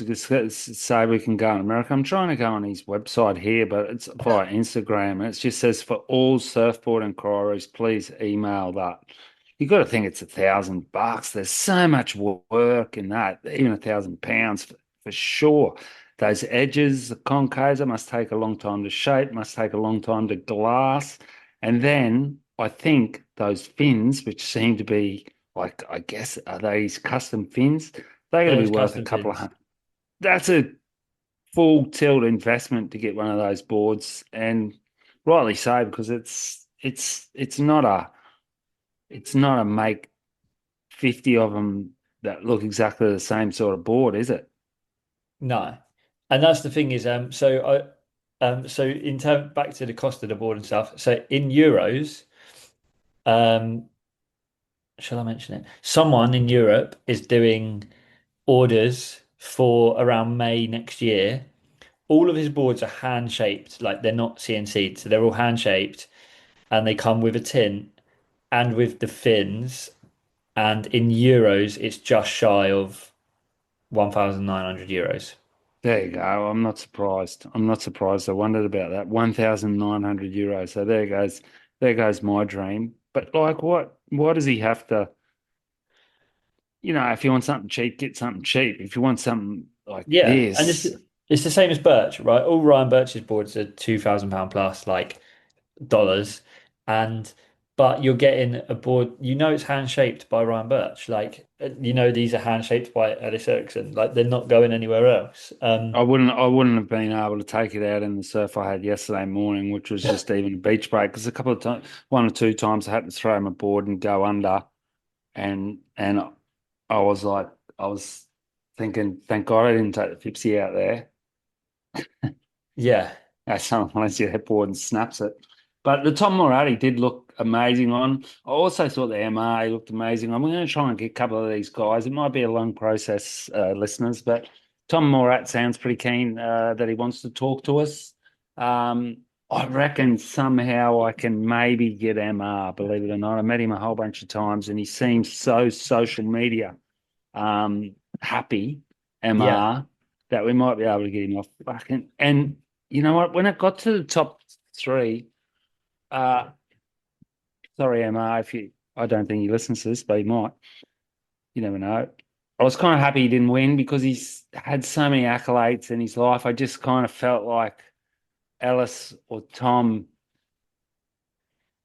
say we can go in America. I'm trying to go on his website here, but it's via Instagram, and it just says for all surfboard inquiries, please email that. You got to think it's $1,000. There's so much work in that, even £1,000 for sure. Those edges, the concaves, it must take a long time to shape, must take a long time to glass, and then I think those fins, which seem to be like, I guess, are these custom fins? They're going to be There's worth a custom couple of fins. hundred. That's a full tilt investment to get one of those boards, and rightly so because it's not a make 50 of them that look exactly the same sort of board, is it? No. And that's the thing is so in term back to the cost of the board and stuff. So in euros, um shall I mention it? Someone in Europe is doing orders for around May next year. All of his boards are hand shaped, like they're not CNC'd, so they're all hand shaped and they come with a tint and with the fins. And in euros, it's just shy of 1,900 euros. There you go. I'm not surprised. I'm not surprised. I wondered about that. 1,900 euros. So there goes. There goes my dream. But like, what does he have to? If you want something cheap, get something cheap. If you want something like Yeah, and this, it's the same as Birch, right? All Ryan Birch's boards are £2,000 plus, like dollars, and but you're getting a board. You know it's hand shaped by Ryan Birch. Like you know these are hand shaped by Ellis Ericsson. Like they're not going anywhere else. I wouldn't have been able to take it out in the surf I had yesterday morning, which was just even a beach break. Because a couple of times, one or two times, I had to throw my board and go under, and I was like, I was thinking, thank God I didn't take the Pepsi out there. Yeah, Someone lets you that board and snaps it. But the Tom Moratti did look amazing on. I also thought the MA looked amazing. I'm going to try and get a couple of these guys. It might be a long process, listeners, but Tom Morat sounds pretty keen that he wants to talk to us. I reckon somehow I can maybe get MR, believe it or not. I met him a whole bunch of times and he seems so social media happy, yeah. MR, that we might be able to get him off fucking. And you know what? When it got to the top three, uh, sorry, MR, if you, I don't think he listens to this, but he might. You never know. I was kind of happy he didn't win because he's had so many accolades in his life. I just kind of felt like Ellis or Tom.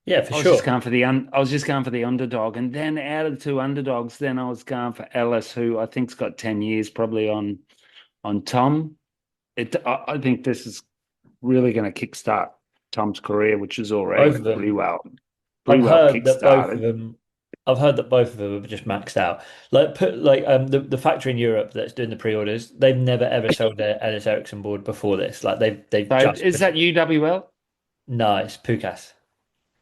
Yeah, for I was just sure. going for I was just going for the underdog, and then out of the two underdogs, then I was going for Ellis, who I think's got 10 years probably on Tom. I think this is really going to kickstart Tom's career, which is Both already of them. pretty I've well heard that both of kickstarted. them. I've heard that both of them are just maxed out. Like put like the factory in Europe that's doing the pre-orders, they've never ever sold their Ellis Ericsson board before this. Like they've So just is that UWL? nice Pukas.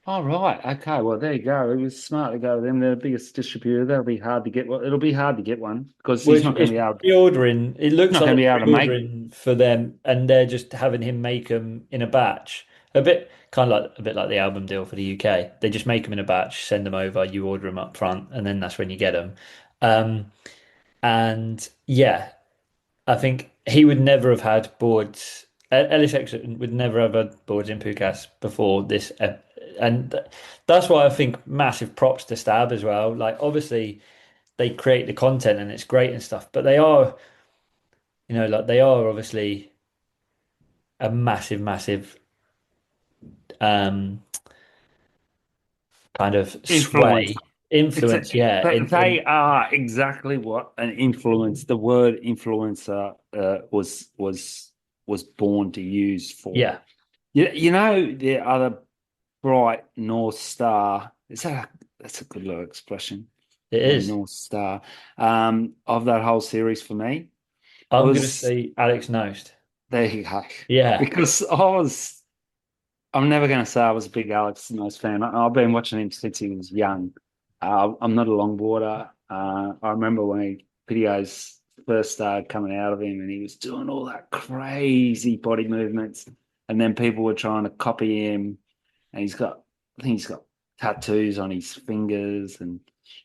Oh, right. Okay. Well, there you go. It was smart to go with them. They're the biggest distributor. That'll be hard to get. Well, it'll be hard to get one because he's Which not going is to be able. pre-ordering. It looks Not like going to be they're able to make. pre-ordering for them, and they're just having him make them in a batch. A bit kind of like a bit like the album deal for the UK. They just make them in a batch, send them over, you order them up front, and then that's when you get them. Um, and yeah, I think he would never have had boards. Ellis Exton would never have had boards in Pukas before this, and that's why I think massive props to Stab as well. Like obviously they create the content and it's great and stuff, but they are, like they are obviously a massive, massive um kind of Influence. sway It's influence. Yeah, they are exactly what an influence. The word influencer was born to use for. yeah, You know the other bright North Star. That's a good little expression. it The is. North Star of that whole series for me I'm gonna was say Alex Nost. there you go. Yeah, Because I'm never going to say I was a big Alex Most fan. I've been watching him since he was young. I'm not a longboarder. I remember when videos first started coming out of him and he was doing all that crazy body movements. And then people were trying to copy him. And I think he's got tattoos on his fingers. And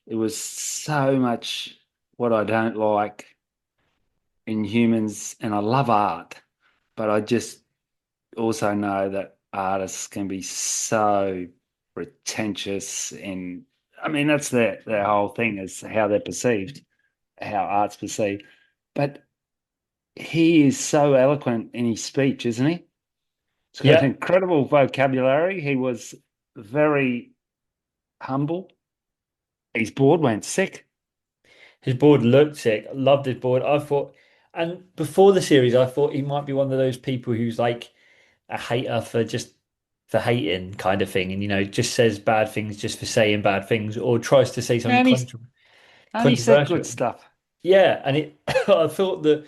it was so much what I don't like in humans. And I love art, but I just also know that artists can be so pretentious and I mean that's their whole thing is how they're perceived, how art's perceived. But he is so eloquent in his speech, isn't he? He's got an yeah. incredible vocabulary. He was very humble. His board went sick. His board looked sick. Loved his board. I thought, and before the series, I thought he might be one of those people who's like a hater for just for hating kind of thing, and just says bad things just for saying bad things, or tries to say something And he said good controversial. stuff. Yeah, and it. I thought that.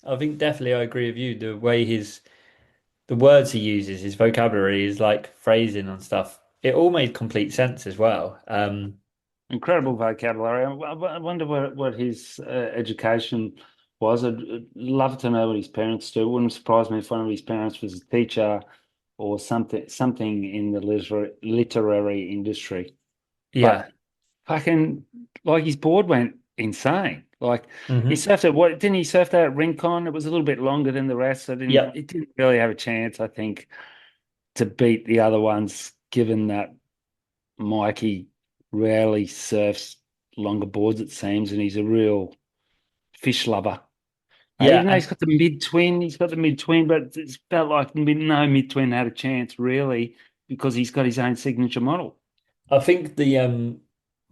I think definitely I agree with you. The way the words he uses, his vocabulary, his like phrasing and stuff, it all made complete sense as well. Incredible vocabulary. I wonder what his education was. I'd love to know what his parents do. It wouldn't surprise me if one of his parents was a teacher or something in the literary industry. But Yeah. fucking like his board went insane. Like he Hmm. surfed at what didn't he surf that at Rincon? It was a little bit longer than the rest. So Yeah. it didn't really have a chance, I think, to beat the other ones, given that Mikey rarely surfs longer boards, it seems, and he's a real fish lover. Yeah. Even though And he's got the mid twin, but it's felt like no mid twin had a chance really because he's got his own signature model. I think the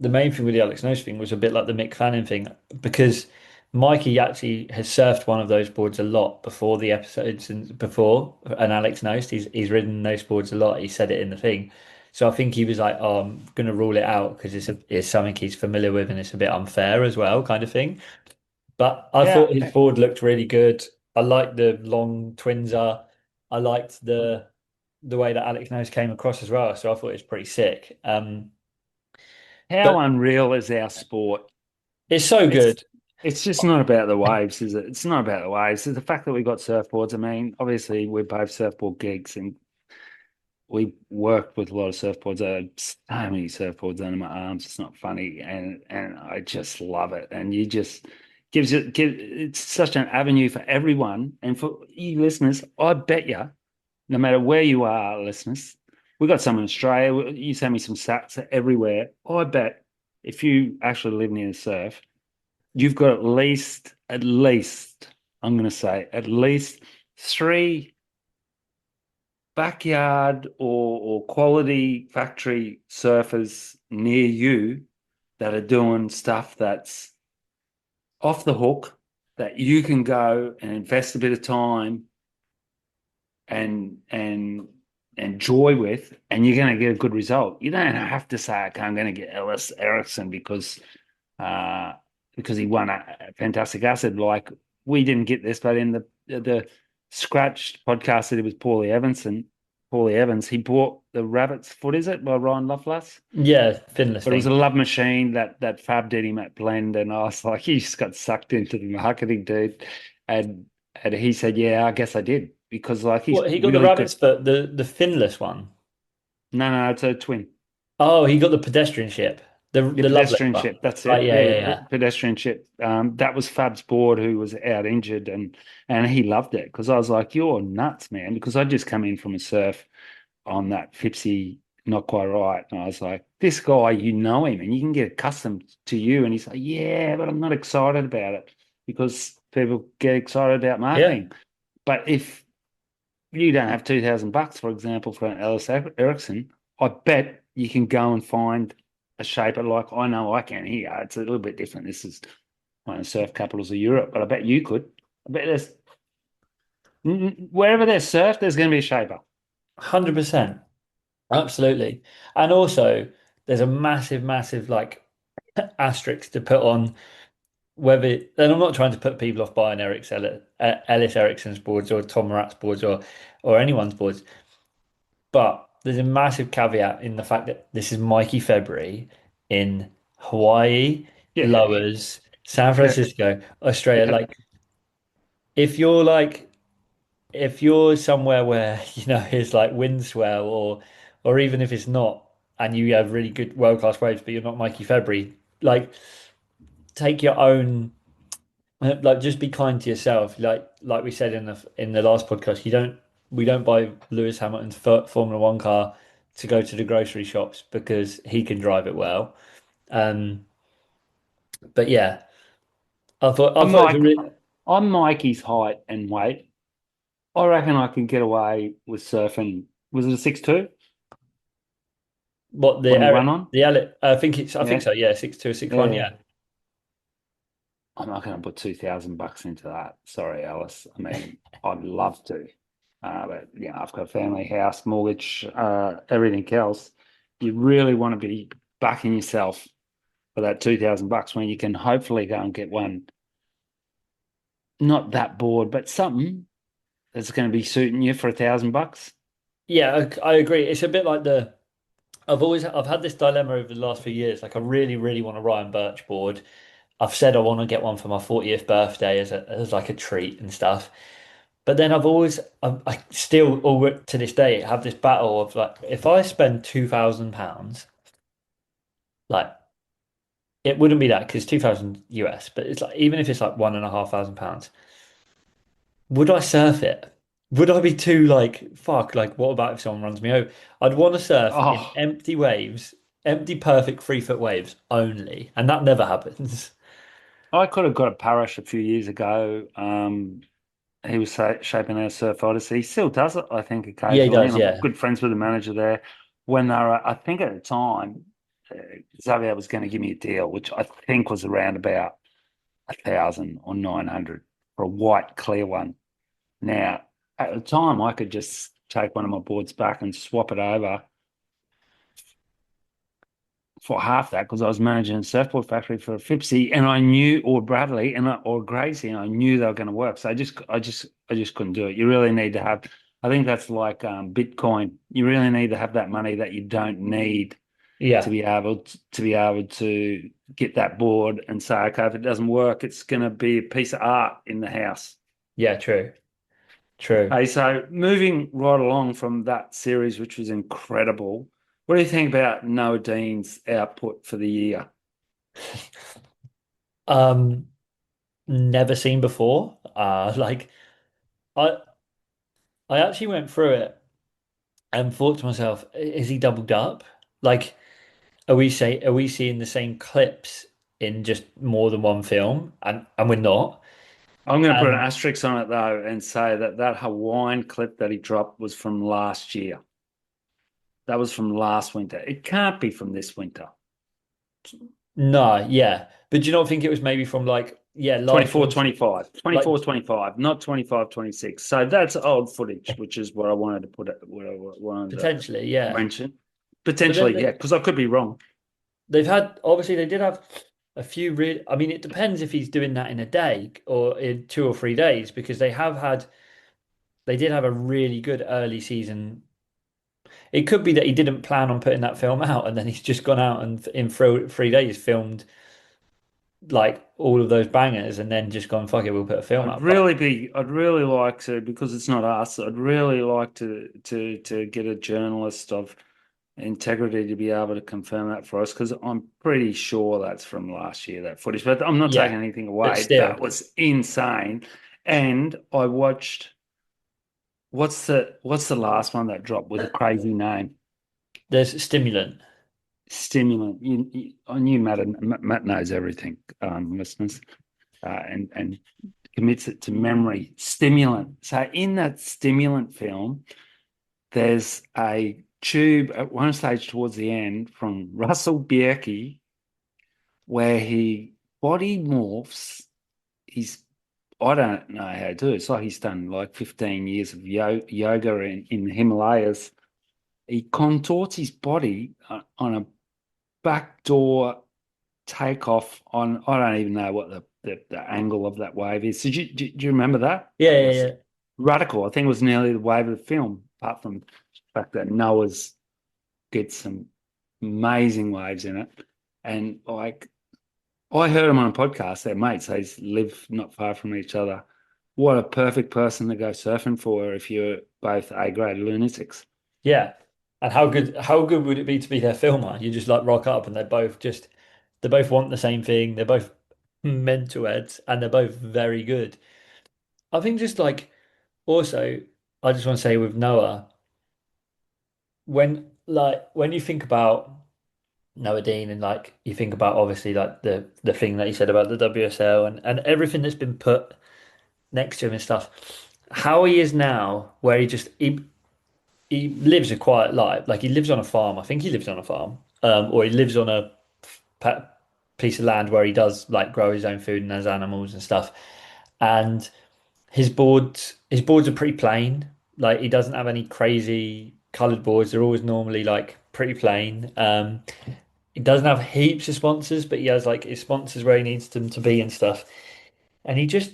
main thing with the Alex Nose thing was a bit like the Mick Fanning thing because Mikey actually has surfed one of those boards a lot before the episodes and before and Alex Nose he's ridden those boards a lot. He said it in the thing. So I think he was like, "Oh, I'm gonna rule it out because it's something he's familiar with and it's a bit unfair as well, kind of thing." But I thought Yeah, his board looked really good. I liked the long twinser. I liked the way that Alex Nose came across as well. So I thought it was pretty sick. But how unreal is our sport? it's so It's good. it's just not about the waves, is it? It's not about the waves. It's the fact that we got surfboards. I mean, obviously we're both surfboard geeks and we worked with a lot of surfboards. I had so many surfboards under my arms. It's not funny, and I just love it. And you just it's such an avenue for everyone. And for you listeners, I bet you, no matter where you are, listeners, we got some in Australia. You send me some sats everywhere. I bet if you actually live near the surf, you've got at least, I'm going to say, at least three backyard or quality factory surfers near you that are doing stuff that's off the hook, that you can go and invest a bit of time and enjoy with, and you're going to get a good result. You don't have to say, okay, I'm going to get Ellis Erickson uh, because he won a fantastic acid. Like we didn't get this, but in the scratched podcast that it was Paulie Evans, he bought the Rabbit's Foot, is it, by Ryan Lovelas? Yeah, finless But it was thing. a love machine that Fab did him at Blend, and I was like, he just got sucked into the marketing, dude. And and he said, yeah, I guess I did because like he's What he got the really good. rabbit's foot, the finless one. No, no, it's a twin. Oh, he got the pedestrian ship, The the Loveless pedestrian one. ship, that's Right, it. yeah, Yeah, yeah, yeah. pedestrian ship. That was Fab's board who was out injured, and he loved it because I was like, "You're nuts, man!" Because I just come in from a surf on that Fipsy, not quite right, and I was like, "This guy, you know him, and you can get accustomed to you." And he's like, "Yeah, but I'm not excited about it because people get excited about Yeah, marketing." But if you don't have $2,000, for example, for an Ellis Erickson, I bet you can go and find a shaper like I know I can here. It's a little bit different. This is one of the surf capitals of Europe, but I bet you could. I bet there's wherever there's surf, there's going to be a shaper. 100%. Absolutely. And also, there's a massive, massive like asterisk to put on whether, and I'm not trying to put people off buying Ellis Ericsson's boards or Tom Morat's boards or anyone's boards, but there's a massive caveat in the fact that this is Mikey February in Hawaii, Yeah, Lowers, San yeah. Francisco, Australia. Yeah. Like, if you're like, if you're somewhere where it's like wind swell or even if it's not, and you have really good world class waves, but you're not Mikey February, like take your own. Like, just be kind to yourself. Like we said in the last podcast, we don't buy Lewis Hamilton's Formula One car to go to the grocery shops because he can drive it well. Um, but yeah, I I'm thought it was a Mike. really, I'm Mikey's height and weight. I reckon I can get away with surfing. Was it a 6'2" what when he won on? I think Yeah, so. Yeah, 6'2", 6'1". yeah. Yeah, I'm not going to put $2,000 into that. Sorry, Alice. I mean, I'd love to, but I've got a family, house, mortgage, everything else. You really want to be backing yourself for that $2,000 when you can hopefully go and get one. Not that bored, but something that's going to be suiting you for $1,000. yeah, I agree. It's a bit like I've had this dilemma over the last few years. Like, I really, really want a Ryan Birch board. I've said I want to get one for my 40th birthday as like a treat and stuff. But then I still all to this day have this battle of like, if I spend £2,000, like it wouldn't be that because 2,000 US, but it's like, even if it's like £1,500, would I surf it? Would I be too like, fuck, like what about if someone runs me over? I'd want to surf in Oh, empty waves, empty perfect 3 foot waves only, and that never happens. I could have got a parish a few years ago. He was shaping our surf odyssey. He still does it, I think, Yeah, he occasionally. does. And I'm Yeah. good friends with the manager there. when they were, I think at the time, uh, Xavier was going to give me a deal, which I think was around about 1,000 or 900 for a white clear one. Now, at the time, I could just take one of my boards back and swap it over for half that because I was managing a surfboard factory for Fipsy, and I knew, or Bradley, or Gracie, and I knew they were going to work. So I just couldn't do it. You really need to have. I think that's like Bitcoin. You really need to have that money that you don't need to Yeah, be able to get that board and say, okay, if it doesn't work, it's going to be a piece of art in the house. yeah, true, true. Hey, so moving right along from that series, which was incredible, what do you think about Noah Dean's output for the year? Um, Never seen before. Like I I actually went through it and thought to myself, is he doubled up? Like, are we seeing the same clips in just more than one film? And we're not. I'm going to put an And asterisk on it though and say that that Hawaiian clip that he dropped was from last year. That was from last winter. It can't be from this winter. no, yeah. But do you not think it was maybe from like, yeah, last 24, winter, 25, like 24, 25, not 25, 26. So that's old footage, which is what I wanted to put it, what I wanted to potentially, yeah. mention. But then Potentially, yeah, because I could be wrong. they've had obviously they did have a few real. I mean, it depends if he's doing that in a day or in 2 or 3 days because they did have a really good early season. It could be that he didn't plan on putting that film out and then he's just gone out and in 3 days filmed like all of those bangers and then just gone, fuck it, we'll put a film out. But I'd really like to, because it's not us, I'd really like to get a journalist of integrity to be able to confirm that for us, because I'm pretty sure that's from last year, that footage. But I'm not taking yeah, anything but away. still, That was insane. And I watched what's the last one that dropped with a crazy name? there's stimulant. Stimulant. I knew Matt knows everything, listeners, and commits it to memory. Stimulant. So in that stimulant film, there's a tube at one stage towards the end from Russell Bierke where he body morphs. He's I don't know how to do it. It's like he's done like 15 years of yoga in the Himalayas. He contorts his body on a backdoor takeoff on, I don't even know what the angle of that wave is. Do you remember that? Yeah, It yeah, was yeah. radical. I think it was nearly the wave of the film, apart from the fact that Noah's gets some amazing waves in it. And like I heard him on a podcast, their mates, they live not far from each other. What a perfect person to go surfing for if you're both A-grade lunatics. Yeah. And how good would it be to be their filmer? You just like rock up and they both want the same thing. They're both mental heads and they're both very good. I think just like also I just want to say with Noah, when you think about Noah Dean and like you think about obviously like the thing that he said about the WSL and everything that's been put next to him and stuff, how he is now, where he lives a quiet life. Like he lives on a farm. I think he lives on a farm, or he lives on a pa- piece of land where he does like grow his own food and has animals and stuff. And his boards are pretty plain. Like he doesn't have any crazy colored boards. They're always normally like pretty plain. He doesn't have heaps of sponsors, but he has like his sponsors where he needs them to be and stuff. And he just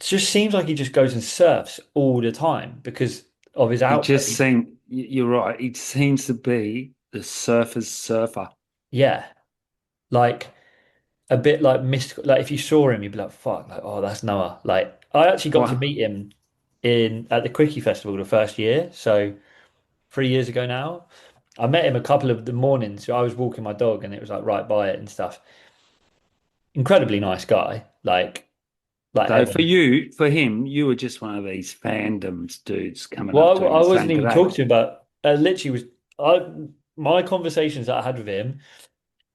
seems like he just goes and surfs all the time because of his He output. just seemed, you're right, he seems to be the surfer's surfer. Yeah, like a bit like mystical. Like if you saw him, you'd be like, "Fuck!" Like, oh, that's Noah. Like I actually got to Well, meet him in at the Quickie Festival the first year, so 3 years ago now. I met him a couple of the mornings. So I was walking my dog, and it was like right by it and stuff. Incredibly nice guy. Like so for everyone. you, for him, you were just one of these fandoms dudes coming up Well, to him I and wasn't saying, even "G'day." talking to him about. Literally was I. My conversations that I had with him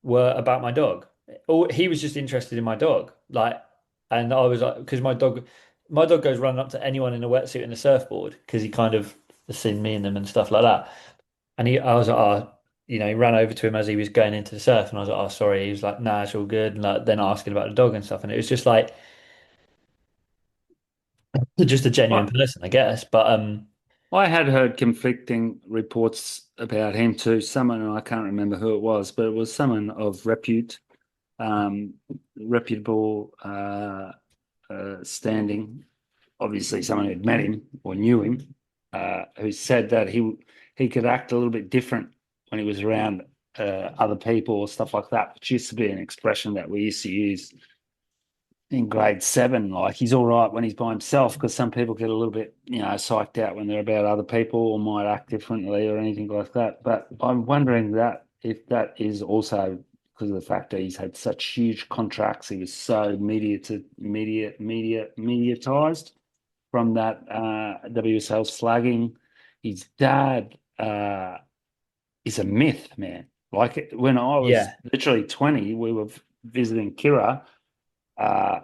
were about my dog. He was just interested in my dog. Like, and I was like, because my dog goes running up to anyone in a wetsuit and a surfboard because he kind of has seen me in them and stuff like that. And I was like, oh, he ran over to him as he was going into the surf, and I was like, "Oh, sorry." He was like, "Nah, it's all good." And like then asking about the dog and stuff, and it was just like just a genuine I, person, I guess. But I had heard conflicting reports about him too. Someone, and I can't remember who it was, but it was someone of um, reputable standing, obviously someone who'd met him or knew him, who said that he could act a little bit different when he was around other people or stuff like that, which used to be an expression that we used to use in grade seven. Like he's all right when he's by himself, because some people get a little bit, psyched out when they're about other people or might act differently or anything like that. But I'm wondering that if that is also because of the fact that he's had such huge contracts, he was so mediatized from that WSL slugging. His dad is a myth, man. Like when I was yeah, literally 20, we were visiting Kira. Uh,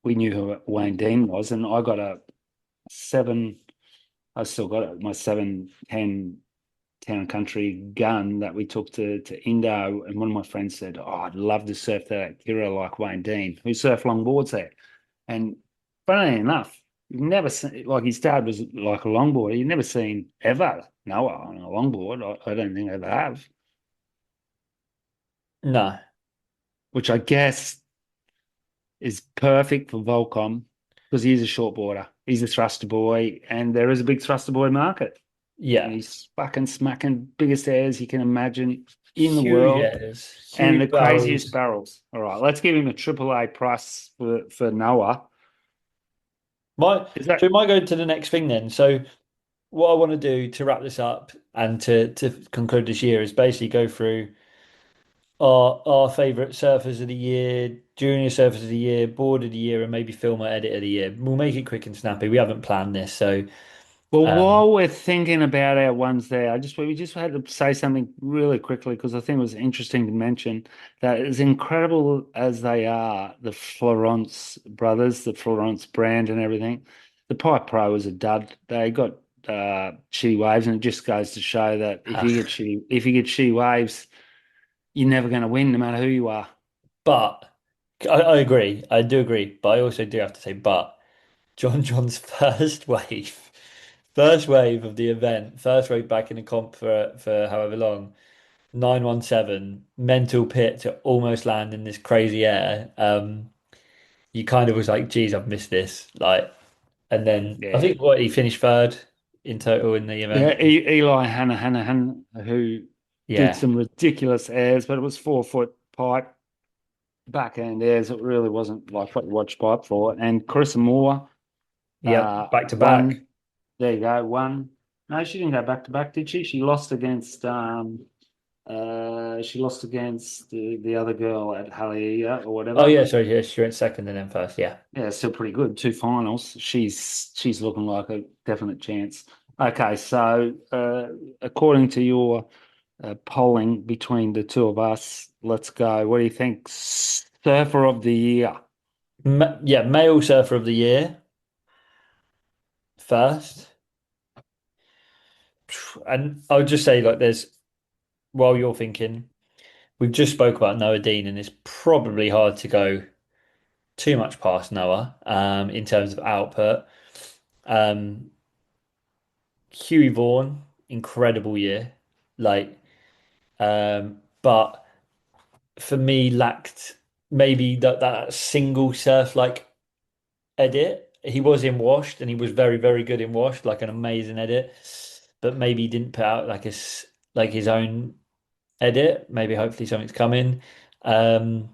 we knew who Wayne Dean was, and I got a seven. I still got it, my 710 town and country gun that we took to Indo. And one of my friends said, "Oh, I'd love to surf that at Kira like Wayne Dean, who surfed longboards there." And funny enough, you've never seen, like his dad was like a longboarder. You've never seen ever Noah on a longboard. I don't think I ever have, no, which I guess is perfect for Volcom because he's a shortboarder. He's a thruster boy, and there is a big thruster boy market. And yeah, he's fucking smacking biggest airs you can imagine in the huge world airs, and the huge craziest barrels. barrels. All right, let's give him a triple A price for Noah. My Is so that we might go to the next thing then. So what I want to do to wrap this up and to conclude this year is basically go through our favorite surfers of the year, junior surfers of the year, board of the year, and maybe film or edit of the year. We'll make it quick and snappy. We haven't planned this, so well? um, While we're thinking about our ones there, we just had to say something really quickly because I think it was interesting to mention that as incredible as they are, the Florence brothers, the Florence brand and everything, the Pipe Pro was a dud. They got shitty waves, and it just goes to show that if you get shitty waves, you're never going to win, no matter who you are. but I agree. I do agree, but I also do have to say, but John's first wave of the event, first wave back in the comp for however long. 917 mental pit to almost land in this crazy air. You kind of was like, geez, I've missed this. Like, and then I Yeah. think what he finished third in total in the Yeah, event. Eli Hanahan, who did Yeah. some ridiculous airs, but it was 4 foot pipe backhand airs. It really wasn't like what you watch pipe for. And Carissa Moore Yep. Back to back. won. There you go, won. No, she didn't go back to back, did she? She lost against the other girl at Halle or Oh whatever. yeah, sorry, yeah, she went second and then first. Yeah. Yeah, still pretty good. Two finals. She's looking like a definite chance. Okay, so according to your polling between the two of us, let's go. What do you think? Surfer of the year. Yeah, male surfer of the year first. And I would just say, like, there's while you're thinking, we've just spoke about Noah Dean, and it's probably hard to go too much past Noah in terms of output. Um, Huey Vaughan, incredible year. Like, but for me, lacked maybe that single surf like edit. He was in Washed and he was very, very good in Washed, like an amazing edit. But maybe he didn't put out like his own edit. Maybe hopefully something's coming. Um,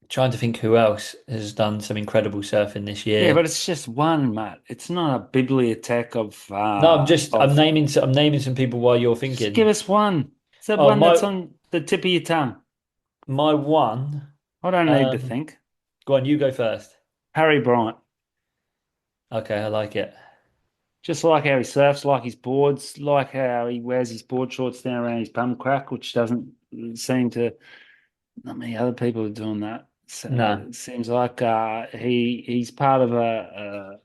Trying to think who else has done some incredible surfing this Yeah, year. but it's just one, Matt. It's not a bibliothèque No, of. I'm naming some people while you're Just give thinking. us one. It's the Oh, one that's on the tip of your tongue. my one. I don't need to Um, think. Go on, you go first. Harry Bryant. Okay, I like it. Just like how he surfs, like his boards, like how he wears his board shorts down around his bum crack, which doesn't seem to. Not many other people are doing that. So No, it seems like he's part of a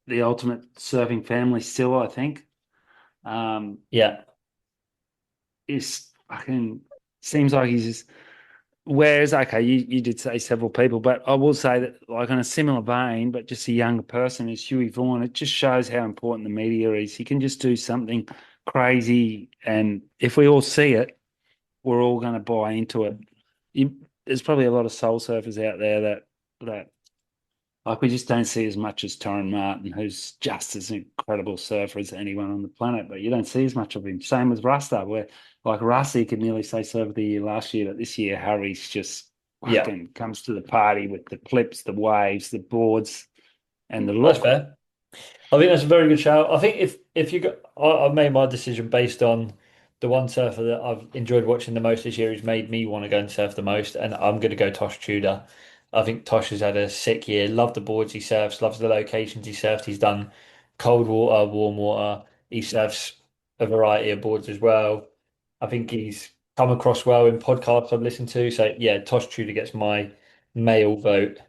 the ultimate surfing family still, I think. Yeah, Is fucking seems like he's just, whereas okay, you did say several people, but I will say that like on a similar vein, but just a younger person is Huey Vaughan. It just shows how important the media is. He can just do something crazy, and if we all see it, we're all going to buy into it. There's probably a lot of soul surfers out there that like we just don't see as much as Torren Martin, who's just as incredible surfer as anyone on the planet, but you don't see as much of him. Same with Rasta, where like Rasta, you could nearly say surfer of the year last year, but this year Harry's just yeah, fucking comes to the party with the clips, the waves, the boards, and the that's look. fair. I think that's a very good shout. I think if you got, I've made my decision based on the one surfer that I've enjoyed watching the most this year, who's made me want to go and surf the most, and I'm going to go Tosh Tudor. I think Tosh has had a sick year. Love the boards he surfs, loves the locations he surfed. He's done cold water, warm water. He surfs a variety of boards as well. I think he's come across well in podcasts I've listened to. So yeah, Tosh Tudor gets my male vote.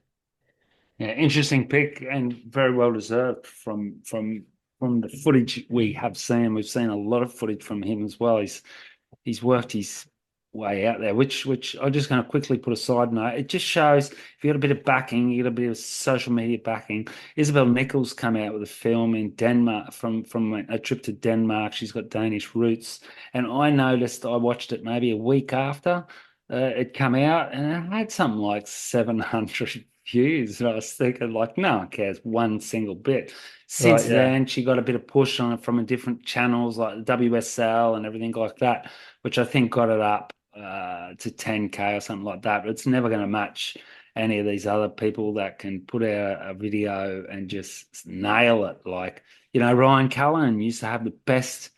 Yeah, interesting pick and very well deserved from the footage we have seen. We've seen a lot of footage from him as well. He's worked his way out there, which I'm just going to quickly put a side note. It just shows if you got a bit of backing, you got a bit of social media backing. Isabel Nichols come out with a film in Denmark from a trip to Denmark. She's got Danish roots, and I noticed I watched it maybe a week after it come out, and it had something like 700 views. And I was thinking, like, no one cares one single bit. Since Right, yeah. then, she got a bit of push on it from different channels like WSL and everything like that, which I think got it up to 10K or something like that. But it's never going to match any of these other people that can put out a video and just nail it. Like, Ryan Cullen used to have the best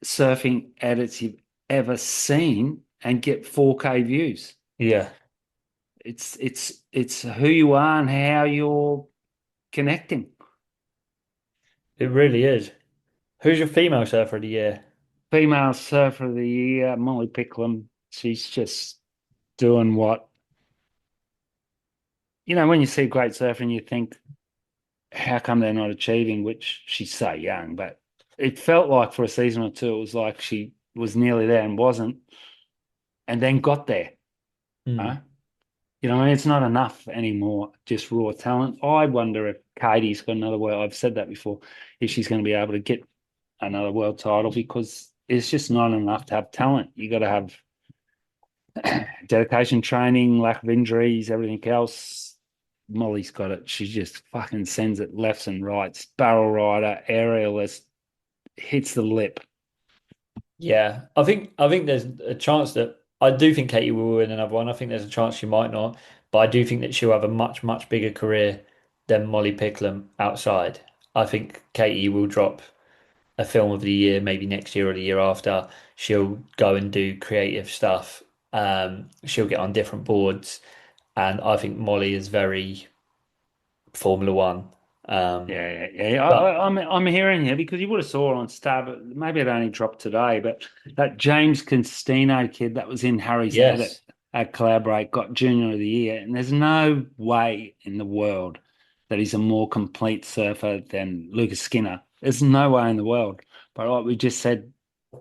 surfing edits you've ever seen and get 4K views. Yeah, It's who you are and how you're connecting. it really is. Who's your female surfer of the year? Female surfer of the year, Molly Picklum. She's just doing what, when you see great surfing, you think, how come they're not achieving, which she's so young, but it felt like for a season or two, it was like she was nearly there and wasn't, and then got there. Huh? Hmm. I mean, it's not enough anymore, just raw talent. I wonder if Katie's got another world. I've said that before, if she's going to be able to get another world title because it's just not enough to have talent. You got to have dedication, training, lack of injuries, everything else. Molly's got it. She just fucking sends it lefts and rights. Barrel rider, aerialist, hits the lip. Yeah, I think there's a chance that I do think Katie will win another one. I think there's a chance she might not, but I do think that she'll have a much, much bigger career than Molly Picklum outside. I think Katie will drop a film of the year, maybe next year or the year after. She'll go and do creative stuff. She'll get on different boards, and I think Molly is very Formula One. Um, Yeah. but I'm hearing you because you would have saw it on Star, but maybe it only dropped today. But that James Constantino kid that was in Harry's edit yes, at Cloudbreak got Junior of the Year, and there's no way in the world that he's a more complete surfer than Lucas Skinner. There's no way in the world. But like we just said,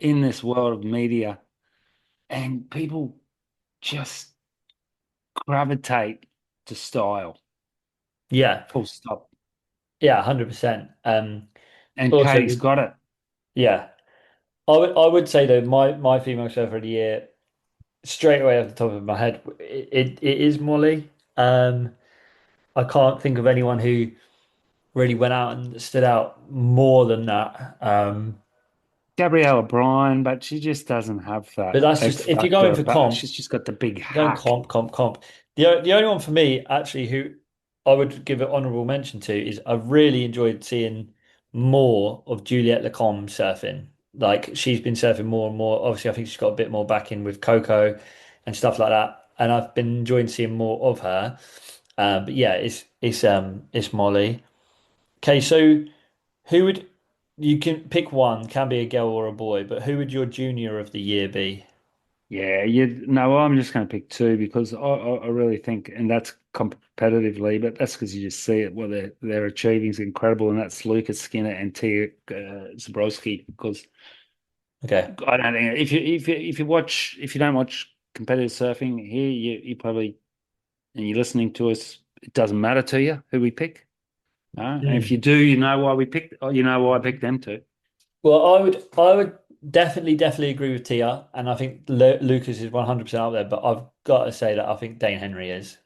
in this world of media, and people just gravitate to style. yeah, Full stop. yeah, 100%. And Also, Katie's got it. yeah. I would say though my female surfer of the year straight away off the top of my head it is Molly. I can't think of anyone who really went out and stood out more than that. Gabrielle O'Brien, but she just doesn't have But that that's just X if you're going factor. for But comp, she's just got the big going hack. comp. The only one for me actually who I would give an honourable mention to is I've really enjoyed seeing more of Juliette Lacombe surfing. Like she's been surfing more and more. Obviously, I think she's got a bit more back in with Coco and stuff like that. And I've been enjoying seeing more of her. But yeah, it's Molly. Okay, so who would you can pick one, can be a girl or a boy, but who would your junior of the year be? Yeah, you no, I'm just going to pick two because I really think, and that's competitively, but that's because you just see it. What they're achieving is incredible, and that's Lucas Skinner and Tia Zabrowski. Because Okay. I don't think if you don't watch competitive surfing here, you probably and you're listening to us, it doesn't matter to you who we pick. And if you Mm. do, you know why we picked. You know why I picked them too. Well, I would definitely agree with Tia, and I think Lucas is 100% out there. But I've got to say that I think Dane Henry is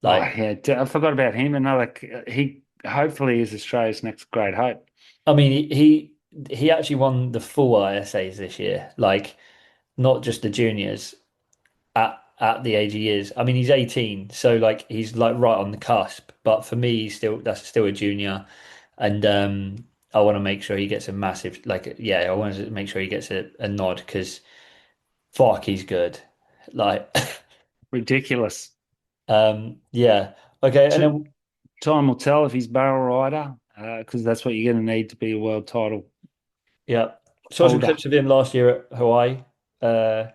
Oh like, yeah, I forgot about him. Another he hopefully is Australia's next great hope. I mean, he actually won the full ISAs this year, like not just the juniors at the age he is. I mean, he's 18, so like he's like right on the cusp. But for me, that's still a junior, and I want to make sure he gets a massive like yeah, I want to make sure he gets a nod because fuck, he's good. Like, Ridiculous. yeah, okay, and T then Time will tell if he's barrel rider, because that's what you're going to need to be a world title yeah, saw some holder. clips of him last year at Hawaii. Uh,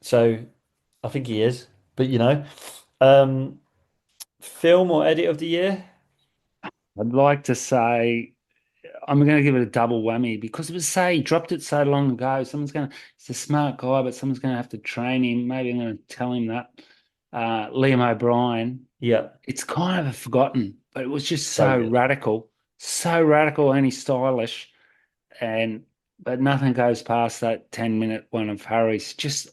so I think he is, but um, film or edit of the year? I'd like to say I'm going to give it a double whammy because it was say he dropped it so long ago. He's a smart guy, but someone's going to have to train him. Maybe I'm going to tell him that. Liam O'Brien, Yeah, it's kind of forgotten, but it was just so good. so radical and he's stylish. And but nothing goes past that 10-minute one of Harry's just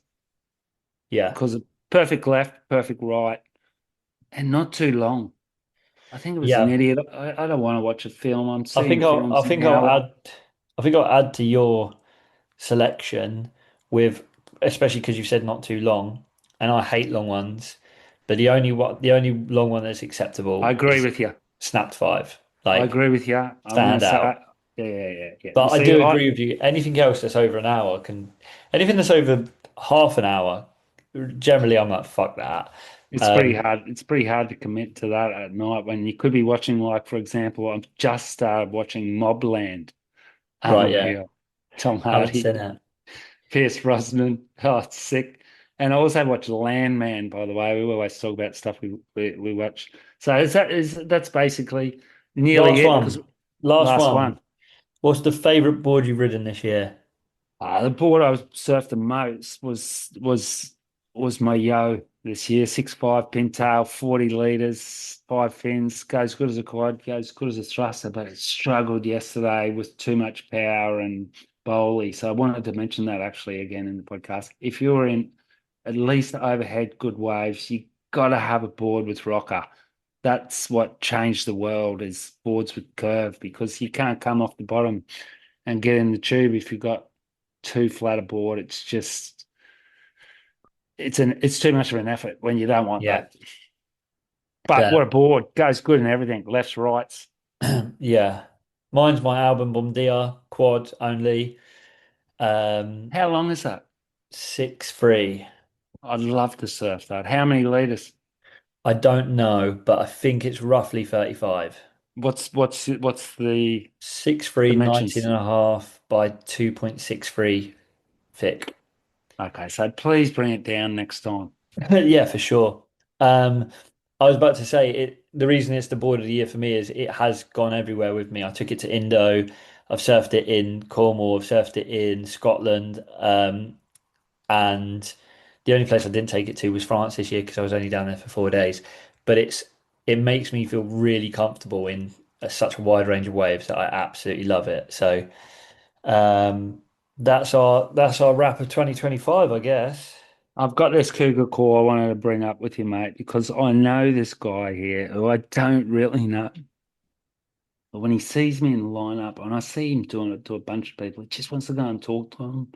Yeah, because of perfect left, perfect right, and not too long. I think it was an yeah. idiot. I don't want to watch a film. I'm I seeing think I films think an I'll hour. add I think I'll add to your selection with especially because you said not too long, and I hate long ones. But the only long one that's I acceptable agree is with you. Snapped Five. I Like agree with you. I'm going to stand say, out. yeah, yeah, yeah, yeah. But You I see, do agree with you. Anything else that's over an hour can anything that's over half an hour, generally I'm like, fuck that. it's pretty Um, hard. It's pretty hard to commit to that at night when you could be watching, like, for example, I've just started watching Mobland. right, yeah. Unreal. Tom Haven't Hardy, seen it. Pierce Brosnan. Oh, it's sick. And I also watch Landman, by the way. We always talk about stuff we watch. So that's basically nearly Last it because one. Last last one. one. What's the favorite board you've ridden this year? The board I was surfed the most was my Yo this year, 6'5" pintail, 40 liters, 5 fins, goes good as a quad, goes good as a thruster, but it struggled yesterday with too much power and bowly. So I wanted to mention that actually again in the podcast. If you're in at least overhead good waves, you got to have a board with rocker. That's what changed the world is boards with curve because you can't come off the bottom and get in the tube if you've got too flat a board. It's just it's too much of an effort when you don't want Yeah. that. But Fair. what a board goes good in everything, lefts, rights. Yeah. Mine's my album Bomdia quad only. Um, How long is that? 6'3". I'd love to surf that. How many liters? I don't know, but I think it's roughly 35. What's the 6'3", 19 dimensions? and a half by 2.63 thick. Okay, so please bring it down next time. Yeah, for sure. Um, I was about to say it. The reason it's the board of the year for me is it has gone everywhere with me. I took it to Indo. I've surfed it in Cornwall. I've surfed it in Scotland. And the only place I didn't take it to was France this year because I was only down there for 4 days. But it makes me feel really comfortable in such a wide range of waves that I absolutely love it. So um, that's our wrap of 2025, I guess. I've got this cougar call I wanted to bring up with you, mate, because I know this guy here who I don't really know. But when he sees me in the lineup, and I see him doing it to a bunch of people, he just wants to go and talk to them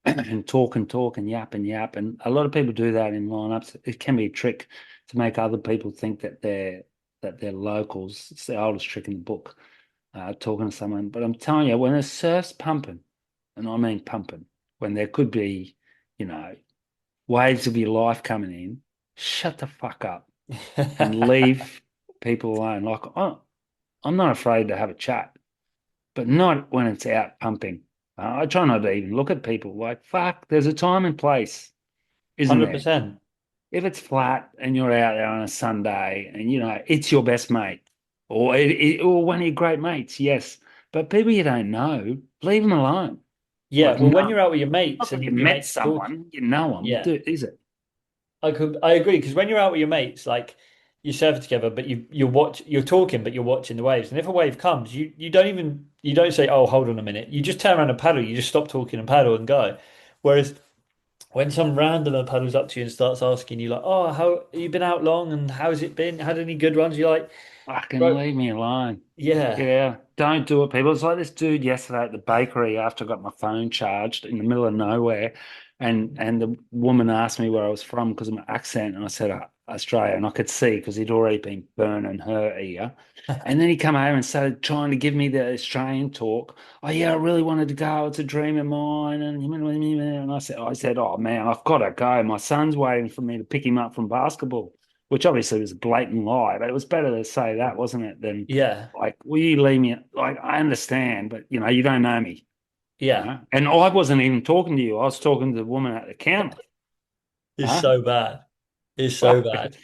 and talk and yap and yap. And a lot of people do that in lineups. It can be a trick to make other people think that they're locals. It's the oldest trick in the book, talking to someone. But I'm telling you, when the surf's pumping, and I mean pumping, when there could be, you know, waves of your life coming in, shut the fuck up and leave people alone. Like I'm not afraid to have a chat, but not when it's out pumping. I try not to even look at people like, fuck, there's a time and place, isn't there? 100%. if it's flat and you're out there on a Sunday and it's your best mate or one of your great mates, yes. But people you don't know, leave them alone. Yeah, Like, well, no, when you're out with your not mates that you and your met mates talk, someone, you know them, yeah, is it? I agree because when you're out with your mates, like you surf together, but you're talking, but you're watching the waves. And if a wave comes, you don't say, "Oh, hold on a minute." You just turn around and paddle. You just stop talking and paddle and go. Whereas when some randomer paddles up to you and starts asking you like, "Oh, how you been out long and how's it been? Had any good runs?" You're like, Fucking "Bro, leave me alone. yeah, Yeah, don't do it, people. It's like this dude yesterday at the bakery after I got my phone charged in the middle of nowhere, and the woman asked me where I was from because of my accent, and I said Australia, and I could see because he'd already been burning her ear. And then he come over and started trying to give me the Australian talk. Oh yeah, I really wanted to go. It's a dream of mine. And I said, oh man, I've got to go. My son's waiting for me to pick him up from basketball, which obviously was a blatant lie, but it was better to say that, wasn't it, than yeah, like, will you leave me? Like, I understand, but you don't know me, yeah." And I wasn't even talking to you. I was talking to the woman at the counter, It's huh? so bad. It's so Fuck. bad.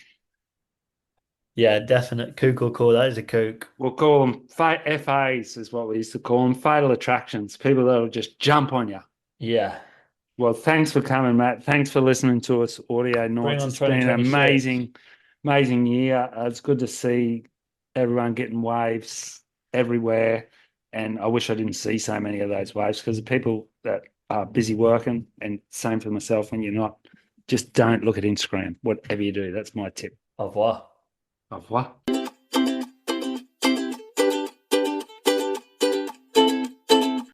Yeah, definite kook or call. That is a kook. We'll call them FAs, is what we used to call them, fatal attractions, people that'll just jump on you. Yeah. Well, thanks for coming, Matt. Thanks for listening to us, Audio Bring Nights. on It's been an 2026. amazing year. It's good to see everyone getting waves everywhere. And I wish I didn't see so many of those waves because the people that are busy working, and same for myself when you're not, just don't look at Instagram, whatever you do. That's my tip. Au revoir. Au revoir.